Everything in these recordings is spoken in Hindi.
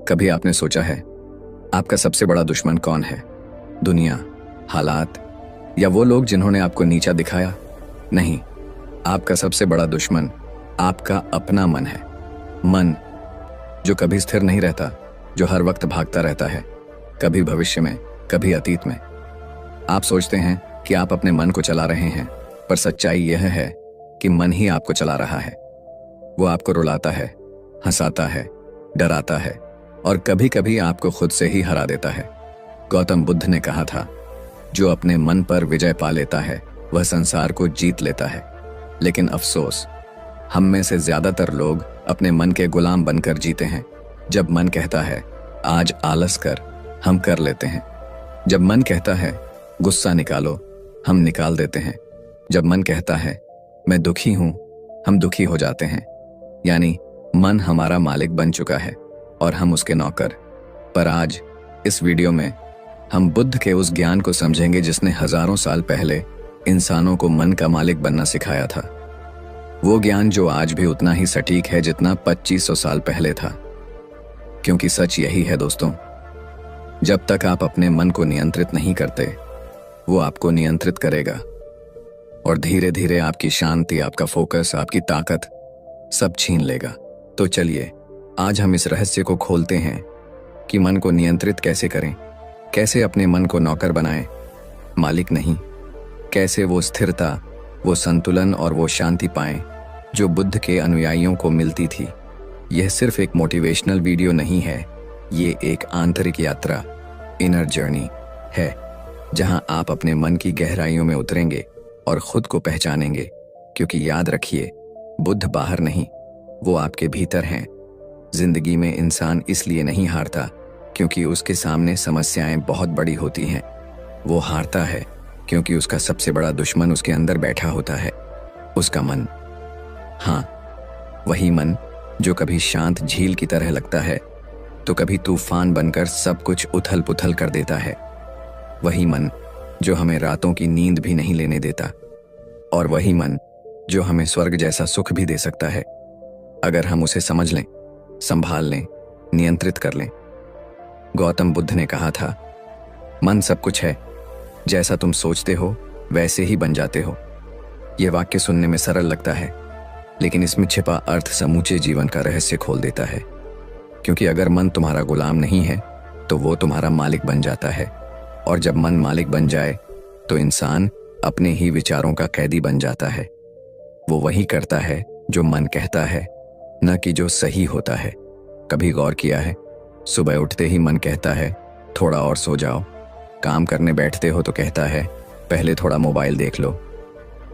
कभी आपने सोचा है आपका सबसे बड़ा दुश्मन कौन है? दुनिया, हालात या वो लोग जिन्होंने आपको नीचा दिखाया? नहीं, आपका सबसे बड़ा दुश्मन आपका अपना मन है। मन जो कभी स्थिर नहीं रहता, जो हर वक्त भागता रहता है, कभी भविष्य में, कभी अतीत में। आप सोचते हैं कि आप अपने मन को चला रहे हैं, पर सच्चाई यह है कि मन ही आपको चला रहा है। वो आपको रुलाता है, हंसाता है, डराता है और कभी कभी आपको खुद से ही हरा देता है। गौतम बुद्ध ने कहा था, जो अपने मन पर विजय पा लेता है वह संसार को जीत लेता है। लेकिन अफसोस, हम में से ज्यादातर लोग अपने मन के गुलाम बनकर जीते हैं। जब मन कहता है आज आलस कर, हम कर लेते हैं। जब मन कहता है गुस्सा निकालो, हम निकाल देते हैं। जब मन कहता है मैं दुखी हूं, हम दुखी हो जाते हैं। यानी मन हमारा मालिक बन चुका है और हम उसके नौकर। पर आज इस वीडियो में हम बुद्ध के उस ज्ञान को समझेंगे जिसने हजारों साल पहले इंसानों को मन का मालिक बनना सिखाया था। वो ज्ञान जो आज भी उतना ही सटीक है जितना 2500 साल पहले था। क्योंकि सच यही है दोस्तों, जब तक आप अपने मन को नियंत्रित नहीं करते, वो आपको नियंत्रित करेगा और धीरे धीरे आपकी शांति, आपका फोकस, आपकी ताकत सब छीन लेगा। तो चलिए आज हम इस रहस्य को खोलते हैं कि मन को नियंत्रित कैसे करें, कैसे अपने मन को नौकर बनाएं, मालिक नहीं। कैसे वो स्थिरता, वो संतुलन और वो शांति पाएं जो बुद्ध के अनुयायियों को मिलती थी। यह सिर्फ एक मोटिवेशनल वीडियो नहीं है, ये एक आंतरिक यात्रा, इनर जर्नी है, जहां आप अपने मन की गहराइयों में उतरेंगे और खुद को पहचानेंगे। क्योंकि याद रखिए, बुद्ध बाहर नहीं, वो आपके भीतर हैं। जिंदगी में इंसान इसलिए नहीं हारता क्योंकि उसके सामने समस्याएं बहुत बड़ी होती हैं। वो हारता है क्योंकि उसका सबसे बड़ा दुश्मन उसके अंदर बैठा होता है, उसका मन। हाँ, वही मन जो कभी शांत झील की तरह लगता है तो कभी तूफान बनकर सब कुछ उथल पुथल कर देता है। वही मन जो हमें रातों की नींद भी नहीं लेने देता, और वही मन जो हमें स्वर्ग जैसा सुख भी दे सकता है अगर हम उसे समझ लें, संभाल लें, नियंत्रित कर लें। गौतम बुद्ध ने कहा था, मन सब कुछ है, जैसा तुम सोचते हो वैसे ही बन जाते हो। यह वाक्य सुनने में सरल लगता है, लेकिन इसमें छिपा अर्थ समूचे जीवन का रहस्य खोल देता है। क्योंकि अगर मन तुम्हारा गुलाम नहीं है तो वो तुम्हारा मालिक बन जाता है, और जब मन मालिक बन जाए तो इंसान अपने ही विचारों का कैदी बन जाता है। वो वही करता है जो मन कहता है, न कि जो सही होता है। कभी गौर किया है, सुबह उठते ही मन कहता है थोड़ा और सो जाओ। काम करने बैठते हो तो कहता है पहले थोड़ा मोबाइल देख लो।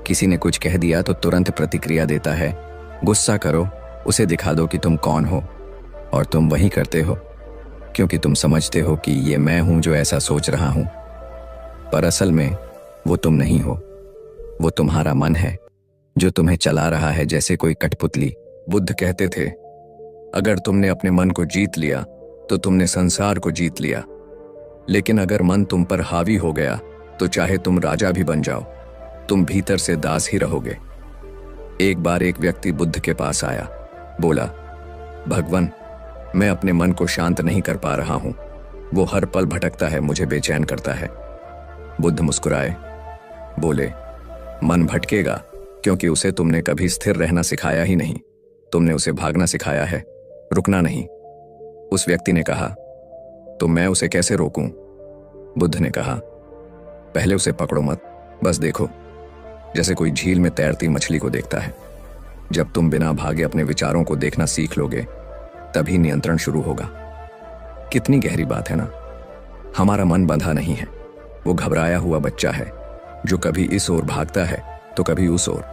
किसी ने कुछ कह दिया तो तुरंत प्रतिक्रिया देता है, गुस्सा करो, उसे दिखा दो कि तुम कौन हो। और तुम वही करते हो क्योंकि तुम समझते हो कि ये मैं हूं जो ऐसा सोच रहा हूं। पर असल में वो तुम नहीं हो, वो तुम्हारा मन है जो तुम्हें चला रहा है जैसे कोई कठपुतली। बुद्ध कहते थे, अगर तुमने अपने मन को जीत लिया तो तुमने संसार को जीत लिया। लेकिन अगर मन तुम पर हावी हो गया तो चाहे तुम राजा भी बन जाओ, तुम भीतर से दास ही रहोगे। एक बार एक व्यक्ति बुद्ध के पास आया, बोला, भगवान, मैं अपने मन को शांत नहीं कर पा रहा हूं, वो हर पल भटकता है, मुझे बेचैन करता है। बुद्ध मुस्कुराए, बोले, मन भटकेगा क्योंकि उसे तुमने कभी स्थिर रहना सिखाया ही नहीं। तुमने उसे भागना सिखाया है, रुकना नहीं। उस व्यक्ति ने कहा, तो मैं उसे कैसे रोकूं? बुद्ध ने कहा, पहले उसे पकड़ो मत, बस देखो, जैसे कोई झील में तैरती मछली को देखता है। जब तुम बिना भागे अपने विचारों को देखना सीख लोगे, तभी नियंत्रण शुरू होगा। कितनी गहरी बात है ना। हमारा मन बंधा नहीं है, वो घबराया हुआ बच्चा है जो कभी इस ओर भागता है तो कभी उस ओर,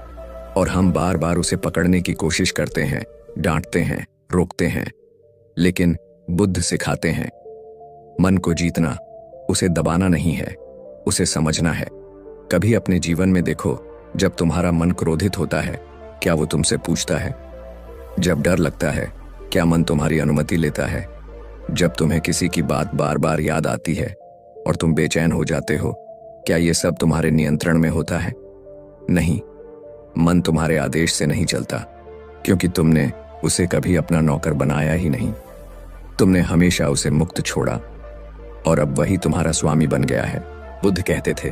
और हम बार बार उसे पकड़ने की कोशिश करते हैं, डांटते हैं, रोकते हैं। लेकिन बुद्ध सिखाते हैं, मन को जीतना उसे दबाना नहीं है, उसे समझना है। कभी अपने जीवन में देखो, जब तुम्हारा मन क्रोधित होता है, क्या वो तुमसे पूछता है? जब डर लगता है, क्या मन तुम्हारी अनुमति लेता है? जब तुम्हें किसी की बात बार बार याद आती है और तुम बेचैन हो जाते हो, क्या ये सब तुम्हारे नियंत्रण में होता है? नहीं, मन तुम्हारे आदेश से नहीं चलता, क्योंकि तुमने उसे कभी अपना नौकर बनाया ही नहीं। तुमने हमेशा उसे मुक्त छोड़ा और अब वही तुम्हारा स्वामी बन गया है। बुद्ध कहते थे,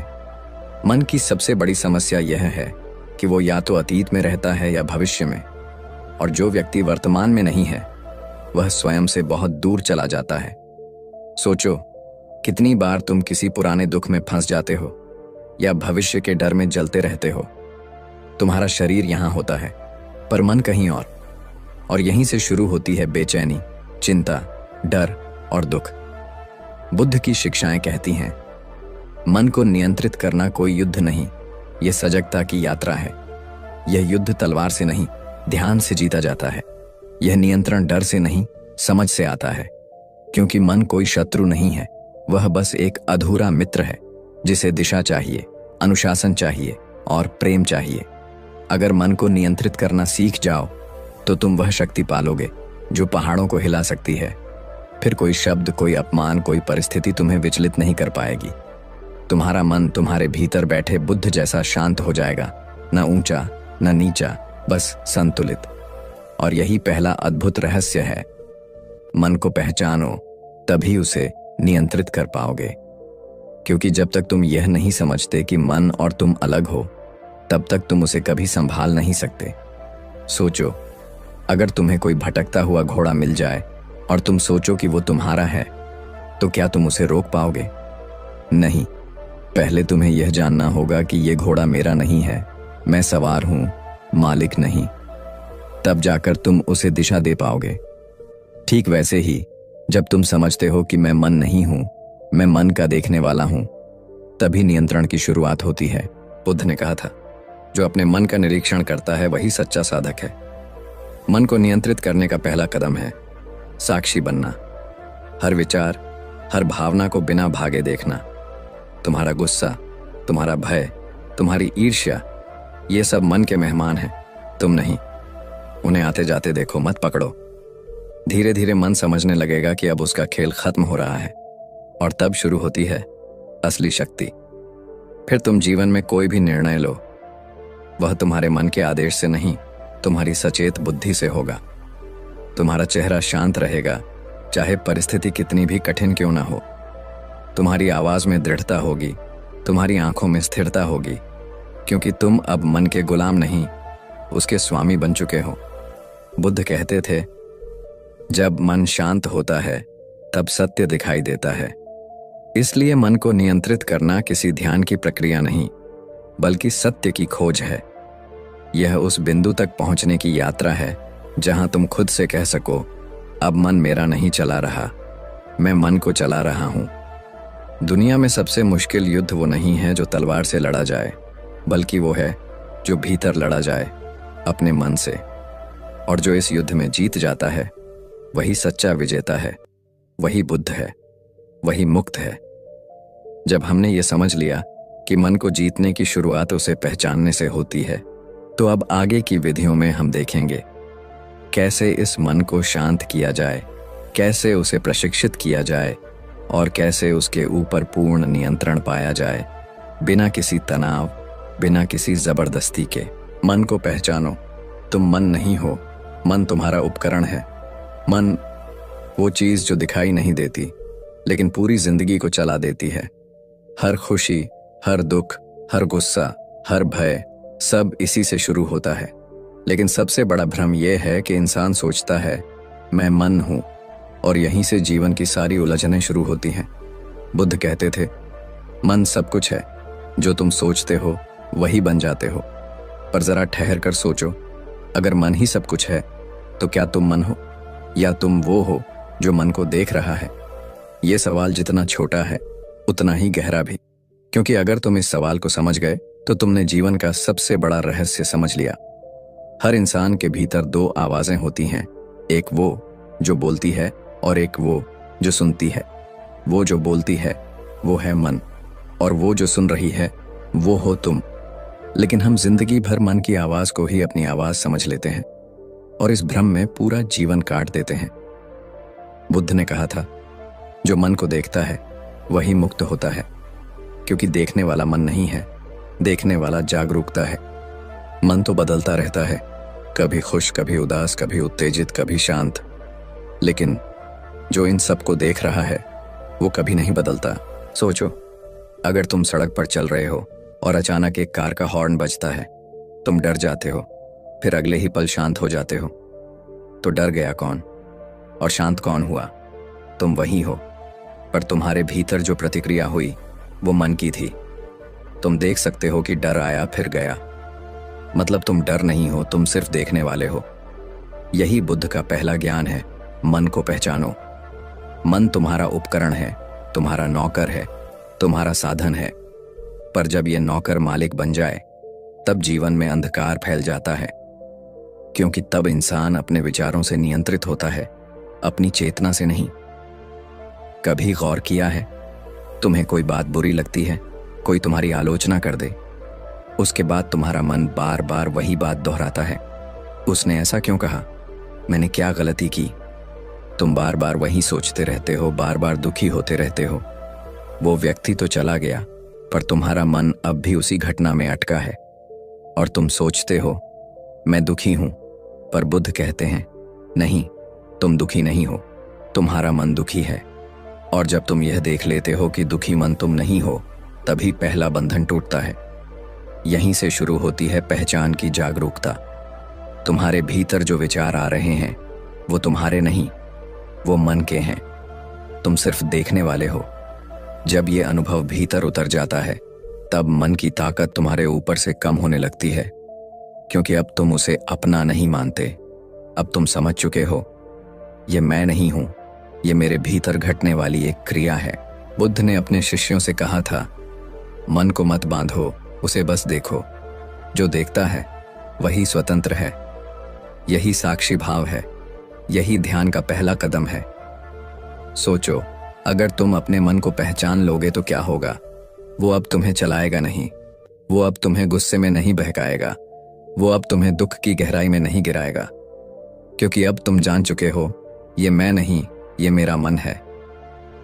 मन की सबसे बड़ी समस्या यह है कि वो या तो अतीत में रहता है या भविष्य में, और जो व्यक्ति वर्तमान में नहीं है वह स्वयं से बहुत दूर चला जाता है। सोचो, कितनी बार तुम किसी पुराने दुख में फंस जाते हो या भविष्य के डर में जलते रहते हो। तुम्हारा शरीर यहां होता है पर मन कहीं और यहीं से शुरू होती है बेचैनी, चिंता, डर और दुख। बुद्ध की शिक्षाएं कहती हैं, मन को नियंत्रित करना कोई युद्ध नहीं, यह सजगता की यात्रा है। यह युद्ध तलवार से नहीं, ध्यान से जीता जाता है। यह नियंत्रण डर से नहीं, समझ से आता है, क्योंकि मन कोई शत्रु नहीं है, वह बस एक अधूरा मित्र है जिसे दिशा चाहिए, अनुशासन चाहिए और प्रेम चाहिए। अगर मन को नियंत्रित करना सीख जाओ तो तुम वह शक्ति पालोगे जो पहाड़ों को हिला सकती है। फिर कोई शब्द, कोई अपमान, कोई परिस्थिति तुम्हें विचलित नहीं कर पाएगी। तुम्हारा मन तुम्हारे भीतर बैठे बुद्ध जैसा शांत हो जाएगा, न ऊंचा न नीचा, बस संतुलित। और यही पहला अद्भुत रहस्य है। मन को पहचानो, तभी उसे नियंत्रित कर पाओगे। क्योंकि जब तक तुम यह नहीं समझते कि मन और तुम अलग हो, तब तक तुम उसे कभी संभाल नहीं सकते। सोचो, अगर तुम्हें कोई भटकता हुआ घोड़ा मिल जाए और तुम सोचो कि वो तुम्हारा है, तो क्या तुम उसे रोक पाओगे? नहीं। पहले तुम्हें यह जानना होगा कि यह घोड़ा मेरा नहीं है, मैं सवार हूं, मालिक नहीं। तब जाकर तुम उसे दिशा दे पाओगे। ठीक वैसे ही जब तुम समझते हो कि मैं मन नहीं हूं, मैं मन का देखने वाला हूं, तभी नियंत्रण की शुरुआत होती है। बुद्ध ने कहा था, जो अपने मन का निरीक्षण करता है वही सच्चा साधक है। मन को नियंत्रित करने का पहला कदम है साक्षी बनना। हर विचार, हर भावना को बिना भागे देखना। तुम्हारा गुस्सा, तुम्हारा भय, तुम्हारी ईर्ष्या, ये सब मन के मेहमान हैं, तुम नहीं। उन्हें आते जाते देखो, मत पकड़ो। धीरे धीरे मन समझने लगेगा कि अब उसका खेल खत्म हो रहा है, और तब शुरू होती है असली शक्ति। फिर तुम जीवन में कोई भी निर्णय लो, वह तुम्हारे मन के आदेश से नहीं, तुम्हारी सचेत बुद्धि से होगा। तुम्हारा चेहरा शांत रहेगा, चाहे परिस्थिति कितनी भी कठिन क्यों ना हो। तुम्हारी आवाज में दृढ़ता होगी, तुम्हारी आंखों में स्थिरता होगी, क्योंकि तुम अब मन के गुलाम नहीं, उसके स्वामी बन चुके हो। बुद्ध कहते थे, जब मन शांत होता है तब सत्य दिखाई देता है। इसलिए मन को नियंत्रित करना किसी ध्यान की प्रक्रिया नहीं, बल्कि सत्य की खोज है। यह उस बिंदु तक पहुंचने की यात्रा है जहां तुम खुद से कह सको, अब मन मेरा नहीं चला रहा, मैं मन को चला रहा हूं। दुनिया में सबसे मुश्किल युद्ध वो नहीं है जो तलवार से लड़ा जाए, बल्कि वो है जो भीतर लड़ा जाए, अपने मन से। और जो इस युद्ध में जीत जाता है वही सच्चा विजेता है, वही बुद्ध है, वही मुक्त है। जब हमने ये समझ लिया कि मन को जीतने की शुरुआत उसे पहचानने से होती है, तो अब आगे की विधियों में हम देखेंगे कैसे इस मन को शांत किया जाए, कैसे उसे प्रशिक्षित किया जाए और कैसे उसके ऊपर पूर्ण नियंत्रण पाया जाए, बिना किसी तनाव, बिना किसी जबरदस्ती के। मन को पहचानो, तुम मन नहीं हो, मन तुम्हारा उपकरण है। मन वो चीज जो दिखाई नहीं देती लेकिन पूरी जिंदगी को चला देती है। हर खुशी, हर दुख, हर गुस्सा, हर भय, सब इसी से शुरू होता है। लेकिन सबसे बड़ा भ्रम यह है कि इंसान सोचता है मैं मन हूं, और यहीं से जीवन की सारी उलझनें शुरू होती हैं। बुद्ध कहते थे, मन सब कुछ है, जो तुम सोचते हो वही बन जाते हो। पर जरा ठहर कर सोचो, अगर मन ही सब कुछ है तो क्या तुम मन हो, या तुम वो हो जो मन को देख रहा है? ये सवाल जितना छोटा है उतना ही गहरा भी, क्योंकि अगर तुम इस सवाल को समझ गए तो तुमने जीवन का सबसे बड़ा रहस्य समझ लिया। हर इंसान के भीतर दो आवाजें होती हैं, एक वो जो बोलती है और एक वो जो सुनती है। वो जो बोलती है वो है मन, और वो जो सुन रही है वो हो तुम। लेकिन हम जिंदगी भर मन की आवाज को ही अपनी आवाज समझ लेते हैं और इस भ्रम में पूरा जीवन काट देते हैं। बुद्ध ने कहा था, जो मन को देखता है वही मुक्त होता है, क्योंकि देखने वाला मन नहीं है, देखने वाला जागरूकता है। मन तो बदलता रहता है, कभी खुश, कभी उदास, कभी उत्तेजित, कभी शांत, लेकिन जो इन सबको देख रहा है वो कभी नहीं बदलता। सोचो, अगर तुम सड़क पर चल रहे हो और अचानक एक कार का हॉर्न बजता है, तुम डर जाते हो, फिर अगले ही पल शांत हो जाते हो। तो डर गया कौन और शांत कौन हुआ? तुम वही हो, पर तुम्हारे भीतर जो प्रतिक्रिया हुई वो मन की थी। तुम देख सकते हो कि डर आया फिर गया, मतलब तुम डर नहीं हो, तुम सिर्फ देखने वाले हो। यही बुद्ध का पहला ज्ञान है, मन को पहचानो। मन तुम्हारा उपकरण है, तुम्हारा नौकर है, तुम्हारा साधन है। पर जब यह नौकर मालिक बन जाए तब जीवन में अंधकार फैल जाता है, क्योंकि तब इंसान अपने विचारों से नियंत्रित होता है, अपनी चेतना से नहीं। कभी गौर किया है, तुम्हें कोई बात बुरी लगती है, कोई तुम्हारी आलोचना कर दे, उसके बाद तुम्हारा मन बार बार वही बात दोहराता है। उसने ऐसा क्यों कहा? मैंने क्या गलती की? तुम बार बार वही सोचते रहते हो, बार बार दुखी होते रहते हो। वो व्यक्ति तो चला गया, पर तुम्हारा मन अब भी उसी घटना में अटका है और तुम सोचते हो मैं दुखी हूं। पर बुद्ध कहते हैं नहीं, तुम दुखी नहीं हो, तुम्हारा मन दुखी है। और जब तुम यह देख लेते हो कि दुखी मन तुम नहीं हो, तभी पहला बंधन टूटता है। यहीं से शुरू होती है पहचान की जागरूकता। तुम्हारे भीतर जो विचार आ रहे हैं वो तुम्हारे नहीं, वो मन के हैं। तुम सिर्फ देखने वाले हो। जब ये अनुभव भीतर उतर जाता है तब मन की ताकत तुम्हारे ऊपर से कम होने लगती है, क्योंकि अब तुम उसे अपना नहीं मानते। अब तुम समझ चुके हो ये मैं नहीं हूं, ये मेरे भीतर घटने वाली एक क्रिया है। बुद्ध ने अपने शिष्यों से कहा था, मन को मत बांधो, उसे बस देखो। जो देखता है वही स्वतंत्र है। यही साक्षी भाव है, यही ध्यान का पहला कदम है। सोचो, अगर तुम अपने मन को पहचान लोगे तो क्या होगा? वो अब तुम्हें चलाएगा नहीं, वो अब तुम्हें गुस्से में नहीं बहकाएगा, वो अब तुम्हें दुख की गहराई में नहीं गिराएगा, क्योंकि अब तुम जान चुके हो ये मैं नहीं, ये मेरा मन है।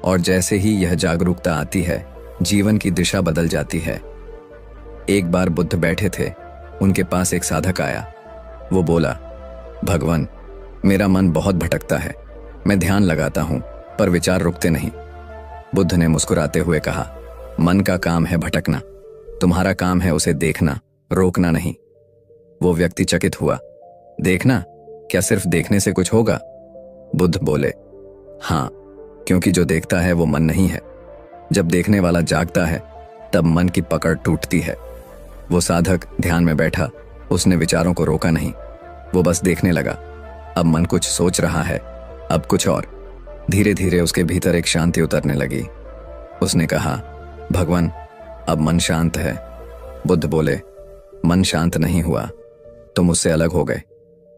और जैसे ही यह जागरूकता आती है, जीवन की दिशा बदल जाती है। एक बार बुद्ध बैठे थे, उनके पास एक साधक आया। वो बोला, भगवान, मेरा मन बहुत भटकता है, मैं ध्यान लगाता हूं पर विचार रुकते नहीं। बुद्ध ने मुस्कुराते हुए कहा, मन का काम है भटकना, तुम्हारा काम है उसे देखना, रोकना नहीं। वो व्यक्ति चकित हुआ, देखना? क्या सिर्फ देखने से कुछ होगा? बुद्ध बोले, हाँ, क्योंकि जो देखता है वो मन नहीं है। जब देखने वाला जागता है तब मन की पकड़ टूटती है। वो साधक ध्यान में बैठा, उसने विचारों को रोका नहीं, वो बस देखने लगा। अब मन कुछ सोच रहा है, अब कुछ और। धीरे धीरे उसके भीतर एक शांति उतरने लगी। उसने कहा, भगवान, अब मन शांत है। बुद्ध बोले, मन शांत नहीं हुआ, तुम उससे अलग हो गए।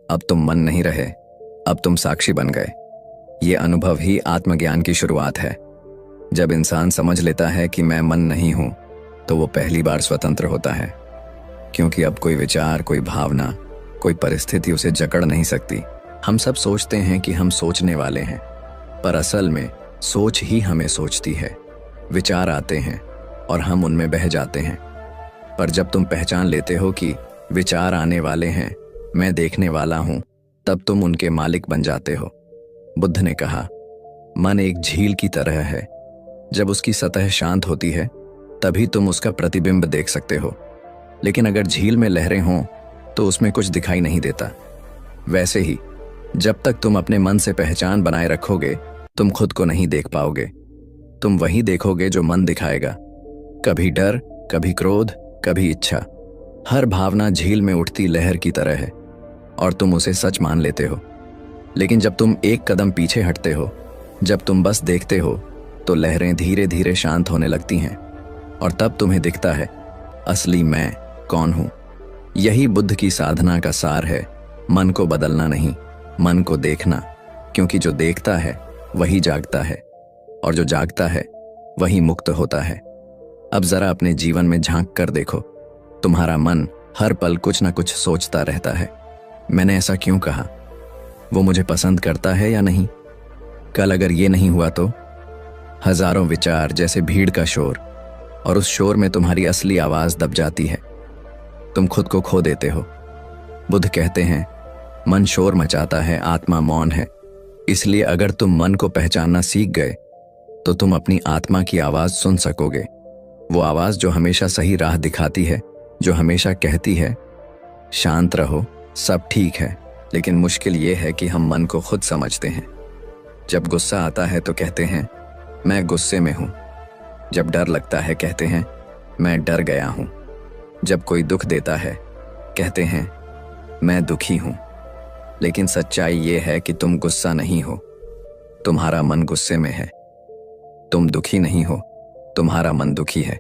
अब तुम मन नहीं रहे, अब तुम साक्षी बन गए। ये अनुभव ही आत्मज्ञान की शुरुआत है। जब इंसान समझ लेता है कि मैं मन नहीं हूं, तो वो पहली बार स्वतंत्र होता है, क्योंकि अब कोई विचार, कोई भावना, कोई परिस्थिति उसे जकड़ नहीं सकती। हम सब सोचते हैं कि हम सोचने वाले हैं, पर असल में सोच ही हमें सोचती है। विचार आते हैं और हम उनमें बह जाते हैं। पर जब तुम पहचान लेते हो कि विचार आने वाले हैं, मैं देखने वाला हूं, तब तुम उनके मालिक बन जाते हो। बुद्ध ने कहा, मन एक झील की तरह है। जब उसकी सतह शांत होती है तभी तुम उसका प्रतिबिंब देख सकते हो, लेकिन अगर झील में लहरें हों तो उसमें कुछ दिखाई नहीं देता। वैसे ही जब तक तुम अपने मन से पहचान बनाए रखोगे, तुम खुद को नहीं देख पाओगे। तुम वही देखोगे जो मन दिखाएगा। कभी डर, कभी क्रोध, कभी इच्छा। हर भावना झील में उठती लहर की तरह है और तुम उसे सच मान लेते हो। लेकिन जब तुम एक कदम पीछे हटते हो, जब तुम बस देखते हो, तो लहरें धीरे धीरे शांत होने लगती हैं और तब तुम्हें दिखता है असली मैं कौन हूं। यही बुद्ध की साधना का सार है, मन को बदलना नहीं, मन को देखना, क्योंकि जो देखता है वही जागता है और जो जागता है वही मुक्त होता है। अब जरा अपने जीवन में झांक कर देखो, तुम्हारा मन हर पल कुछ ना कुछ सोचता रहता है। मैंने ऐसा क्यों कहा? वो मुझे पसंद करता है या नहीं? कल अगर ये नहीं हुआ तो? हजारों विचार जैसे भीड़ का शोर, और उस शोर में तुम्हारी असली आवाज दब जाती है। तुम खुद को खो देते हो। बुद्ध कहते हैं, मन शोर मचाता है, आत्मा मौन है। इसलिए अगर तुम मन को पहचानना सीख गए तो तुम अपनी आत्मा की आवाज सुन सकोगे। वो आवाज जो हमेशा सही राह दिखाती है, जो हमेशा कहती है शांत रहो, सब ठीक है। लेकिन मुश्किल ये है कि हम मन को खुद समझते हैं। जब गुस्सा आता है तो कहते हैं मैं गुस्से में हूं। जब डर लगता है कहते हैं मैं डर गया हूं। जब कोई दुख देता है कहते हैं मैं दुखी हूं। लेकिन सच्चाई ये है कि तुम गुस्सा नहीं हो, तुम्हारा मन गुस्से में है। तुम दुखी नहीं हो, तुम्हारा मन दुखी है।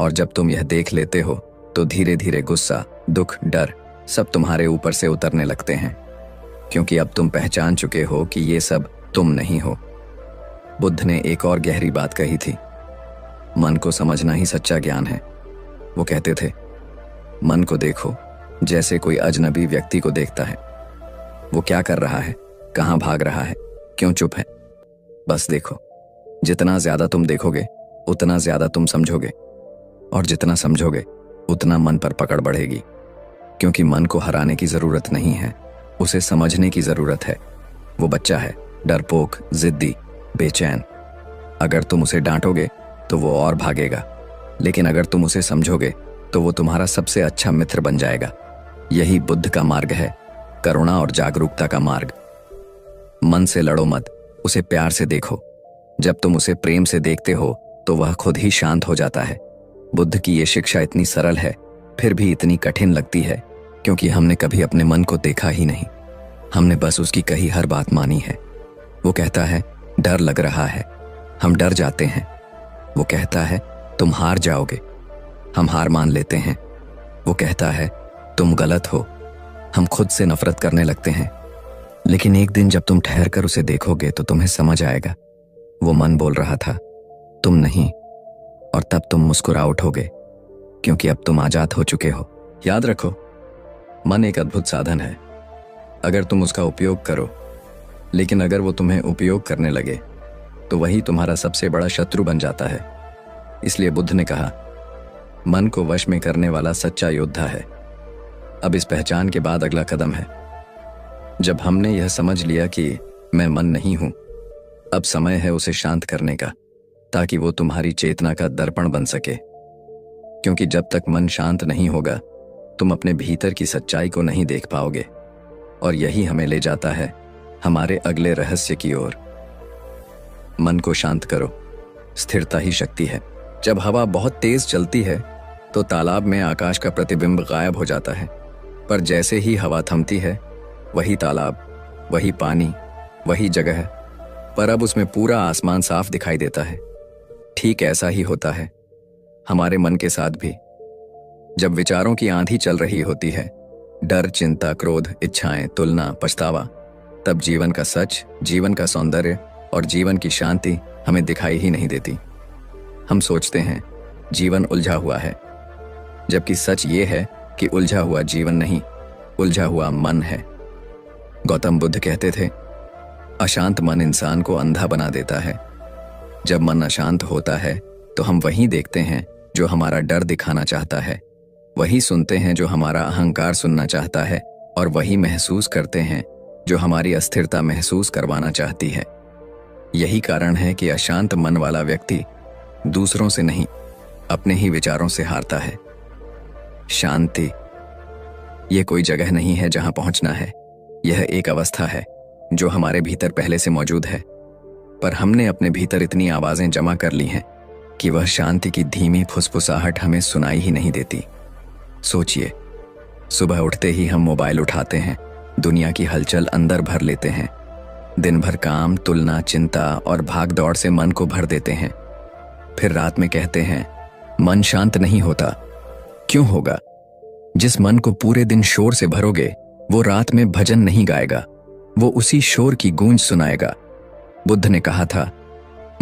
और जब तुम यह देख लेते हो तो धीरे धीरे गुस्सा, दुख, डर सब तुम्हारे ऊपर से उतरने लगते हैं, क्योंकि अब तुम पहचान चुके हो कि ये सब तुम नहीं हो। बुद्ध ने एक और गहरी बात कही थी, मन को समझना ही सच्चा ज्ञान है। वो कहते थे मन को देखो जैसे कोई अजनबी व्यक्ति को देखता है। वो क्या कर रहा है, कहाँ भाग रहा है, क्यों चुप है, बस देखो। जितना ज्यादा तुम देखोगे उतना ज्यादा तुम समझोगे, और जितना समझोगे उतना मन पर पकड़ बढ़ेगी। क्योंकि मन को हराने की जरूरत नहीं है, उसे समझने की जरूरत है। वो बच्चा है, डरपोक, जिद्दी, बेचैन। अगर तुम उसे डांटोगे तो वो और भागेगा, लेकिन अगर तुम उसे समझोगे तो वो तुम्हारा सबसे अच्छा मित्र बन जाएगा। यही बुद्ध का मार्ग है, करुणा और जागरूकता का मार्ग। मन से लड़ो मत, उसे प्यार से देखो। जब तुम उसे प्रेम से देखते हो तो वह खुद ही शांत हो जाता है। बुद्ध की ये शिक्षा इतनी सरल है फिर भी इतनी कठिन लगती है, क्योंकि हमने कभी अपने मन को देखा ही नहीं। हमने बस उसकी कही हर बात मानी है। वो कहता है डर लग रहा है, हम डर जाते हैं। वो कहता है तुम हार जाओगे, हम हार मान लेते हैं। वो कहता है तुम गलत हो, हम खुद से नफरत करने लगते हैं। लेकिन एक दिन जब तुम ठहर कर उसे देखोगे तो तुम्हें समझ आएगा वो मन बोल रहा था, तुम नहीं। और तब तुम मुस्कुरा उठोगे, क्योंकि अब तुम आजाद हो चुके हो। याद रखो, मन एक अद्भुत साधन है अगर तुम उसका उपयोग करो, लेकिन अगर वो तुम्हें उपयोग करने लगे तो वही तुम्हारा सबसे बड़ा शत्रु बन जाता है। इसलिए बुद्ध ने कहा मन को वश में करने वाला सच्चा योद्धा है। अब इस पहचान के बाद अगला कदम है, जब हमने यह समझ लिया कि मैं मन नहीं हूं, अब समय है उसे शांत करने का, ताकि वो तुम्हारी चेतना का दर्पण बन सके। क्योंकि जब तक मन शांत नहीं होगा तुम अपने भीतर की सच्चाई को नहीं देख पाओगे। और यही हमें ले जाता है हमारे अगले रहस्य की ओर। मन को शांत करो, स्थिरता ही शक्ति है। जब हवा बहुत तेज चलती है तो तालाब में आकाश का प्रतिबिंब गायब हो जाता है, पर जैसे ही हवा थमती है वही तालाब, वही पानी, वही जगह, पर अब उसमें पूरा आसमान साफ दिखाई देता है। ठीक ऐसा ही होता है हमारे मन के साथ भी। जब विचारों की आंधी चल रही होती है, डर, चिंता, क्रोध, इच्छाएं, तुलना, पछतावा, तब जीवन का सच, जीवन का सौंदर्य और जीवन की शांति हमें दिखाई ही नहीं देती। हम सोचते हैं जीवन उलझा हुआ है, जबकि सच ये है कि उलझा हुआ जीवन नहीं, उलझा हुआ मन है। गौतम बुद्ध कहते थे अशांत मन इंसान को अंधा बना देता है। जब मन अशांत होता है तो हम वही देखते हैं जो हमारा डर दिखाना चाहता है, वही सुनते हैं जो हमारा अहंकार सुनना चाहता है, और वही महसूस करते हैं जो हमारी अस्थिरता महसूस करवाना चाहती है। यही कारण है कि अशांत मन वाला व्यक्ति दूसरों से नहीं, अपने ही विचारों से हारता है। शांति ये कोई जगह नहीं है जहां पहुंचना है, यह एक अवस्था है जो हमारे भीतर पहले से मौजूद है, पर हमने अपने भीतर इतनी आवाजें जमा कर ली हैं कि वह शांति की धीमी फुसफुसाहट हमें सुनाई ही नहीं देती। सोचिए, सुबह उठते ही हम मोबाइल उठाते हैं, दुनिया की हलचल अंदर भर लेते हैं। दिन भर काम, तुलना, चिंता और भाग दौड़ से मन को भर देते हैं। फिर रात में कहते हैं मन शांत नहीं होता। क्यों होगा? जिस मन को पूरे दिन शोर से भरोगे वो रात में भजन नहीं गाएगा, वो उसी शोर की गूंज सुनाएगा। बुद्ध ने कहा था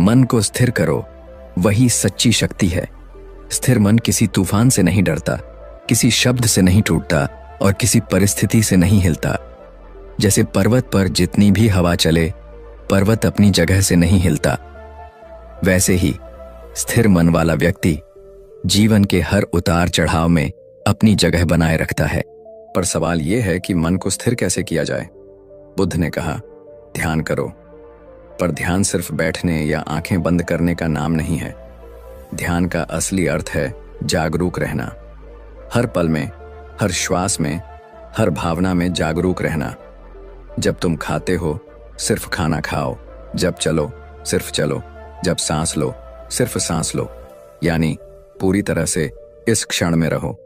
मन को स्थिर करो, वही सच्ची शक्ति है। स्थिर मन किसी तूफान से नहीं डरता, किसी शब्द से नहीं टूटता और किसी परिस्थिति से नहीं हिलता। जैसे पर्वत पर जितनी भी हवा चले, पर्वत अपनी जगह से नहीं हिलता, वैसे ही स्थिर मन वाला व्यक्ति जीवन के हर उतार चढ़ाव में अपनी जगह बनाए रखता है। पर सवाल यह है कि मन को स्थिर कैसे किया जाए? बुद्ध ने कहा ध्यान करो, पर ध्यान सिर्फ बैठने या आंखें बंद करने का नाम नहीं है। ध्यान का असली अर्थ है जागरूक रहना। हर पल में, हर श्वास में, हर भावना में जागरूक रहना। जब तुम खाते हो, सिर्फ खाना खाओ। जब चलो, सिर्फ चलो। जब सांस लो, सिर्फ सांस लो। यानी पूरी तरह से इस क्षण में रहो।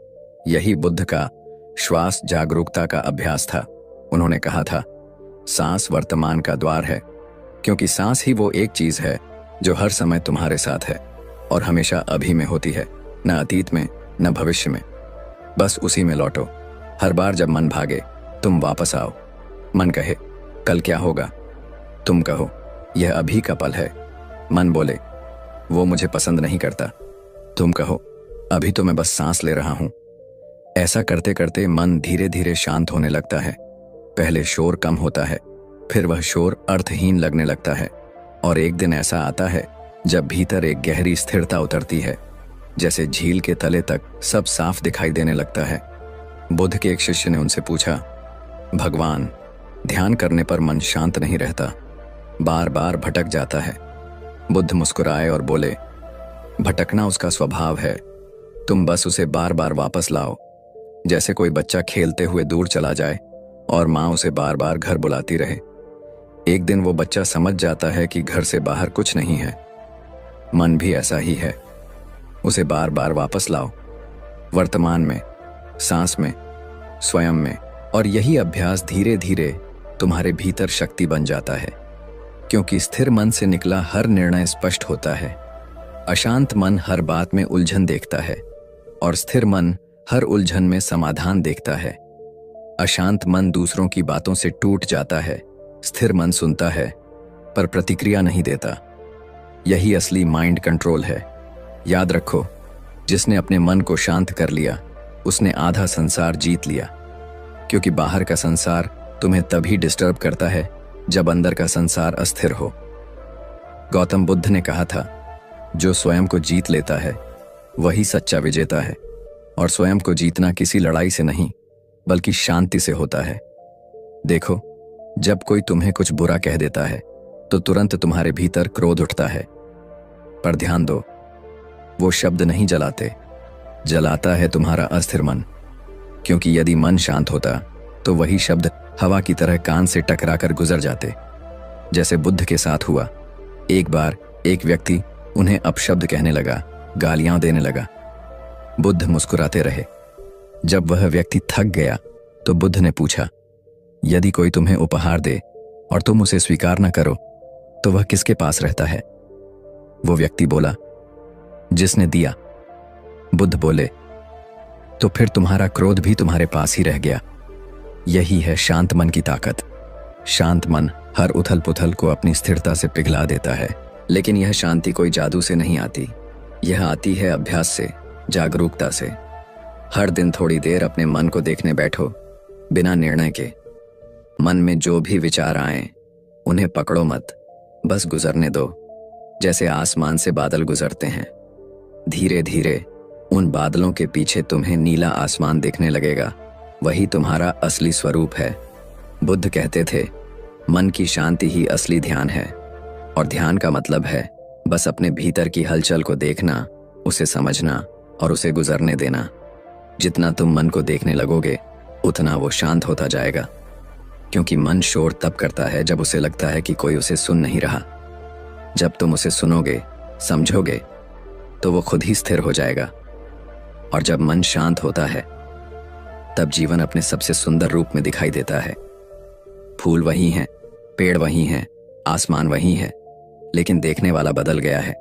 यही बुद्ध का श्वास जागरूकता का अभ्यास था। उन्होंने कहा था, सांस वर्तमान का द्वार है, क्योंकि सांस ही वो एक चीज है जो हर समय तुम्हारे साथ है और हमेशा अभी में होती है, न अतीत में, न भविष्य में। बस उसी में लौटो। हर बार जब मन भागे, तुम वापस आओ। मन कहे, कल क्या होगा? तुम कहो, यह अभी का पल है। मन बोले, वो मुझे पसंद नहीं करता। तुम कहो, अभी तो मैं बस सांस ले रहा हूं। ऐसा करते करते मन धीरे धीरे शांत होने लगता है। पहले शोर कम होता है, फिर वह शोर अर्थहीन लगने लगता है, और एक दिन ऐसा आता है जब भीतर एक गहरी स्थिरता उतरती है, जैसे झील के तले तक सब साफ दिखाई देने लगता है। बुद्ध के एक शिष्य ने उनसे पूछा, भगवान, ध्यान करने पर मन शांत नहीं रहता, बार बार भटक जाता है। बुद्ध मुस्कुराए और बोले, भटकना उसका स्वभाव है, तुम बस उसे बार बार वापस लाओ। जैसे कोई बच्चा खेलते हुए दूर चला जाए और माँ उसे बार बार घर बुलाती रहे। एक दिन वो बच्चा समझ जाता है कि घर से बाहर कुछ नहीं है। मन भी ऐसा ही है, उसे बार बार वापस लाओ, वर्तमान में, सांस में, स्वयं में। और यही अभ्यास धीरे धीरे तुम्हारे भीतर शक्ति बन जाता है, क्योंकि स्थिर मन से निकला हर निर्णय स्पष्ट होता है। अशांत मन हर बात में उलझन देखता है, और स्थिर मन हर उलझन में समाधान देखता है। अशांत मन दूसरों की बातों से टूट जाता है, स्थिर मन सुनता है पर प्रतिक्रिया नहीं देता। यही असली माइंड कंट्रोल है। याद रखो, जिसने अपने मन को शांत कर लिया, उसने आधा संसार जीत लिया। क्योंकि बाहर का संसार तुम्हें तभी डिस्टर्ब करता है जब अंदर का संसार अस्थिर हो। गौतम बुद्ध ने कहा था, जो स्वयं को जीत लेता है वही सच्चा विजेता है। और स्वयं को जीतना किसी लड़ाई से नहीं, बल्कि शांति से होता है। देखो, जब कोई तुम्हें कुछ बुरा कह देता है तो तुरंत तुम्हारे भीतर क्रोध उठता है, पर ध्यान दो, वो शब्द नहीं जलाते, जलाता है तुम्हारा अस्थिर मन। क्योंकि यदि मन शांत होता तो वही शब्द हवा की तरह कान से टकराकर गुजर जाते, जैसे बुद्ध के साथ हुआ। एक बार एक व्यक्ति उन्हें अपशब्द कहने लगा, गालियां देने लगा। बुद्ध मुस्कुराते रहे। जब वह व्यक्ति थक गया तो बुद्ध ने पूछा, यदि कोई तुम्हें उपहार दे और तुम उसे स्वीकार न करो तो वह किसके पास रहता है? वो व्यक्ति बोला, जिसने दिया। बुद्ध बोले, तो फिर तुम्हारा क्रोध भी तुम्हारे पास ही रह गया। यही है शांत मन की ताकत। शांत मन हर उथल पुथल को अपनी स्थिरता से पिघला देता है। लेकिन यह शांति कोई जादू से नहीं आती, यह आती है अभ्यास से, जागरूकता से। हर दिन थोड़ी देर अपने मन को देखने बैठो, बिना निर्णय के। मन में जो भी विचार आए उन्हें पकड़ो मत, बस गुजरने दो, जैसे आसमान से बादल गुजरते हैं। धीरे धीरे उन बादलों के पीछे तुम्हें नीला आसमान दिखने लगेगा। वही तुम्हारा असली स्वरूप है। बुद्ध कहते थे, मन की शांति ही असली ध्यान है। और ध्यान का मतलब है बस अपने भीतर की हलचल को देखना, उसे समझना और उसे गुजरने देना। जितना तुम मन को देखने लगोगे उतना वो शांत होता जाएगा। क्योंकि मन शोर तब करता है जब उसे लगता है कि कोई उसे सुन नहीं रहा। जब तुम उसे सुनोगे, समझोगे, तो वो खुद ही स्थिर हो जाएगा। और जब मन शांत होता है तब जीवन अपने सबसे सुंदर रूप में दिखाई देता है। फूल वही हैं, पेड़ वही हैं, आसमान वही है, लेकिन देखने वाला बदल गया है।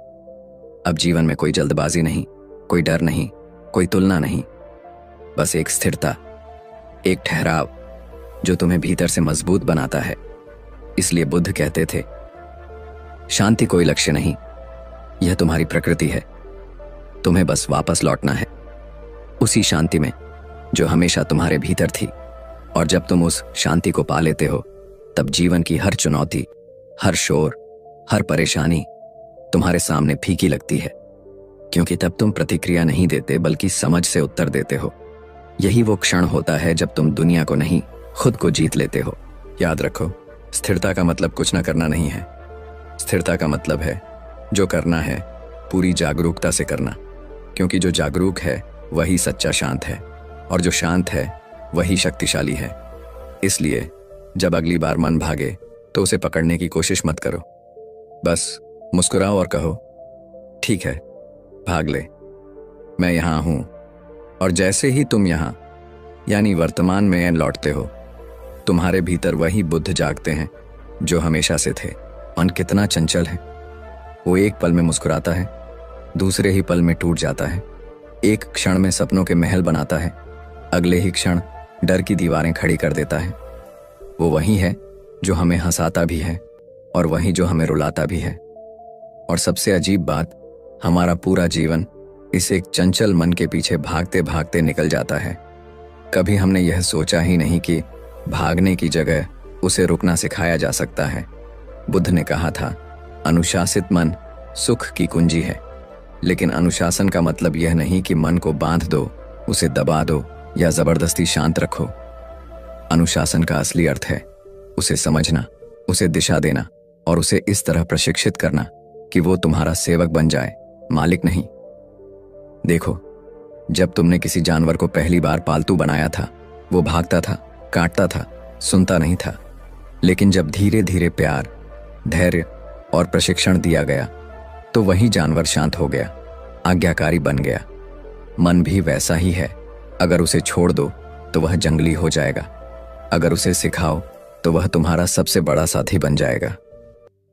अब जीवन में कोई जल्दबाजी नहीं, कोई डर नहीं, कोई तुलना नहीं, बस एक स्थिरता, एक ठहराव जो तुम्हें भीतर से मजबूत बनाता है। इसलिए बुद्ध कहते थे, शांति कोई लक्ष्य नहीं, यह तुम्हारी प्रकृति है। तुम्हें बस वापस लौटना है उसी शांति में जो हमेशा तुम्हारे भीतर थी। और जब तुम उस शांति को पा लेते हो तब जीवन की हर चुनौती, हर शोर, हर परेशानी तुम्हारे सामने फीकी लगती है। क्योंकि तब तुम प्रतिक्रिया नहीं देते बल्कि समझ से उत्तर देते हो। यही वो क्षण होता है जब तुम दुनिया को नहीं, खुद को जीत लेते हो। याद रखो, स्थिरता का मतलब कुछ न करना नहीं है। स्थिरता का मतलब है जो करना है पूरी जागरूकता से करना, क्योंकि जो जागरूक है वही सच्चा शांत है, और जो शांत है वही शक्तिशाली है। इसलिए जब अगली बार मन भागे तो उसे पकड़ने की कोशिश मत करो। बस मुस्कुराओ और कहो, ठीक है, भाग ले, मैं यहां हूं। और जैसे ही तुम यहां यानी वर्तमान में लौटते हो, तुम्हारे भीतर वही बुद्ध जागते हैं जो हमेशा से थे। मन कितना चंचल है, वो एक पल में मुस्कुराता है, दूसरे ही पल में टूट जाता है। एक क्षण में सपनों के महल बनाता है, अगले ही क्षण डर की दीवारें खड़ी कर देता है। वो वही है जो हमें हंसाता भी है और वही जो हमें रुलाता भी है। और सबसे अजीब बात, हमारा पूरा जीवन इस एक चंचल मन के पीछे भागते भागते निकल जाता है। कभी हमने यह सोचा ही नहीं कि भागने की जगह उसे रुकना सिखाया जा सकता है। बुद्ध ने कहा था, अनुशासित मन सुख की कुंजी है। लेकिन अनुशासन का मतलब यह नहीं कि मन को बांध दो, उसे दबा दो या जबरदस्ती शांत रखो। अनुशासन का असली अर्थ है उसे समझना, उसे दिशा देना और उसे इस तरह प्रशिक्षित करना कि वो तुम्हारा सेवक बन जाए, मालिक नहीं। देखो, जब तुमने किसी जानवर को पहली बार पालतू बनाया था, वो भागता था, काटता था, सुनता नहीं था। लेकिन जब धीरे धीरे प्यार, धैर्य और प्रशिक्षण दिया गया तो वही जानवर शांत हो गया, आज्ञाकारी बन गया। मन भी वैसा ही है। अगर उसे छोड़ दो तो वह जंगली हो जाएगा, अगर उसे सिखाओ तो वह तुम्हारा सबसे बड़ा साथी बन जाएगा।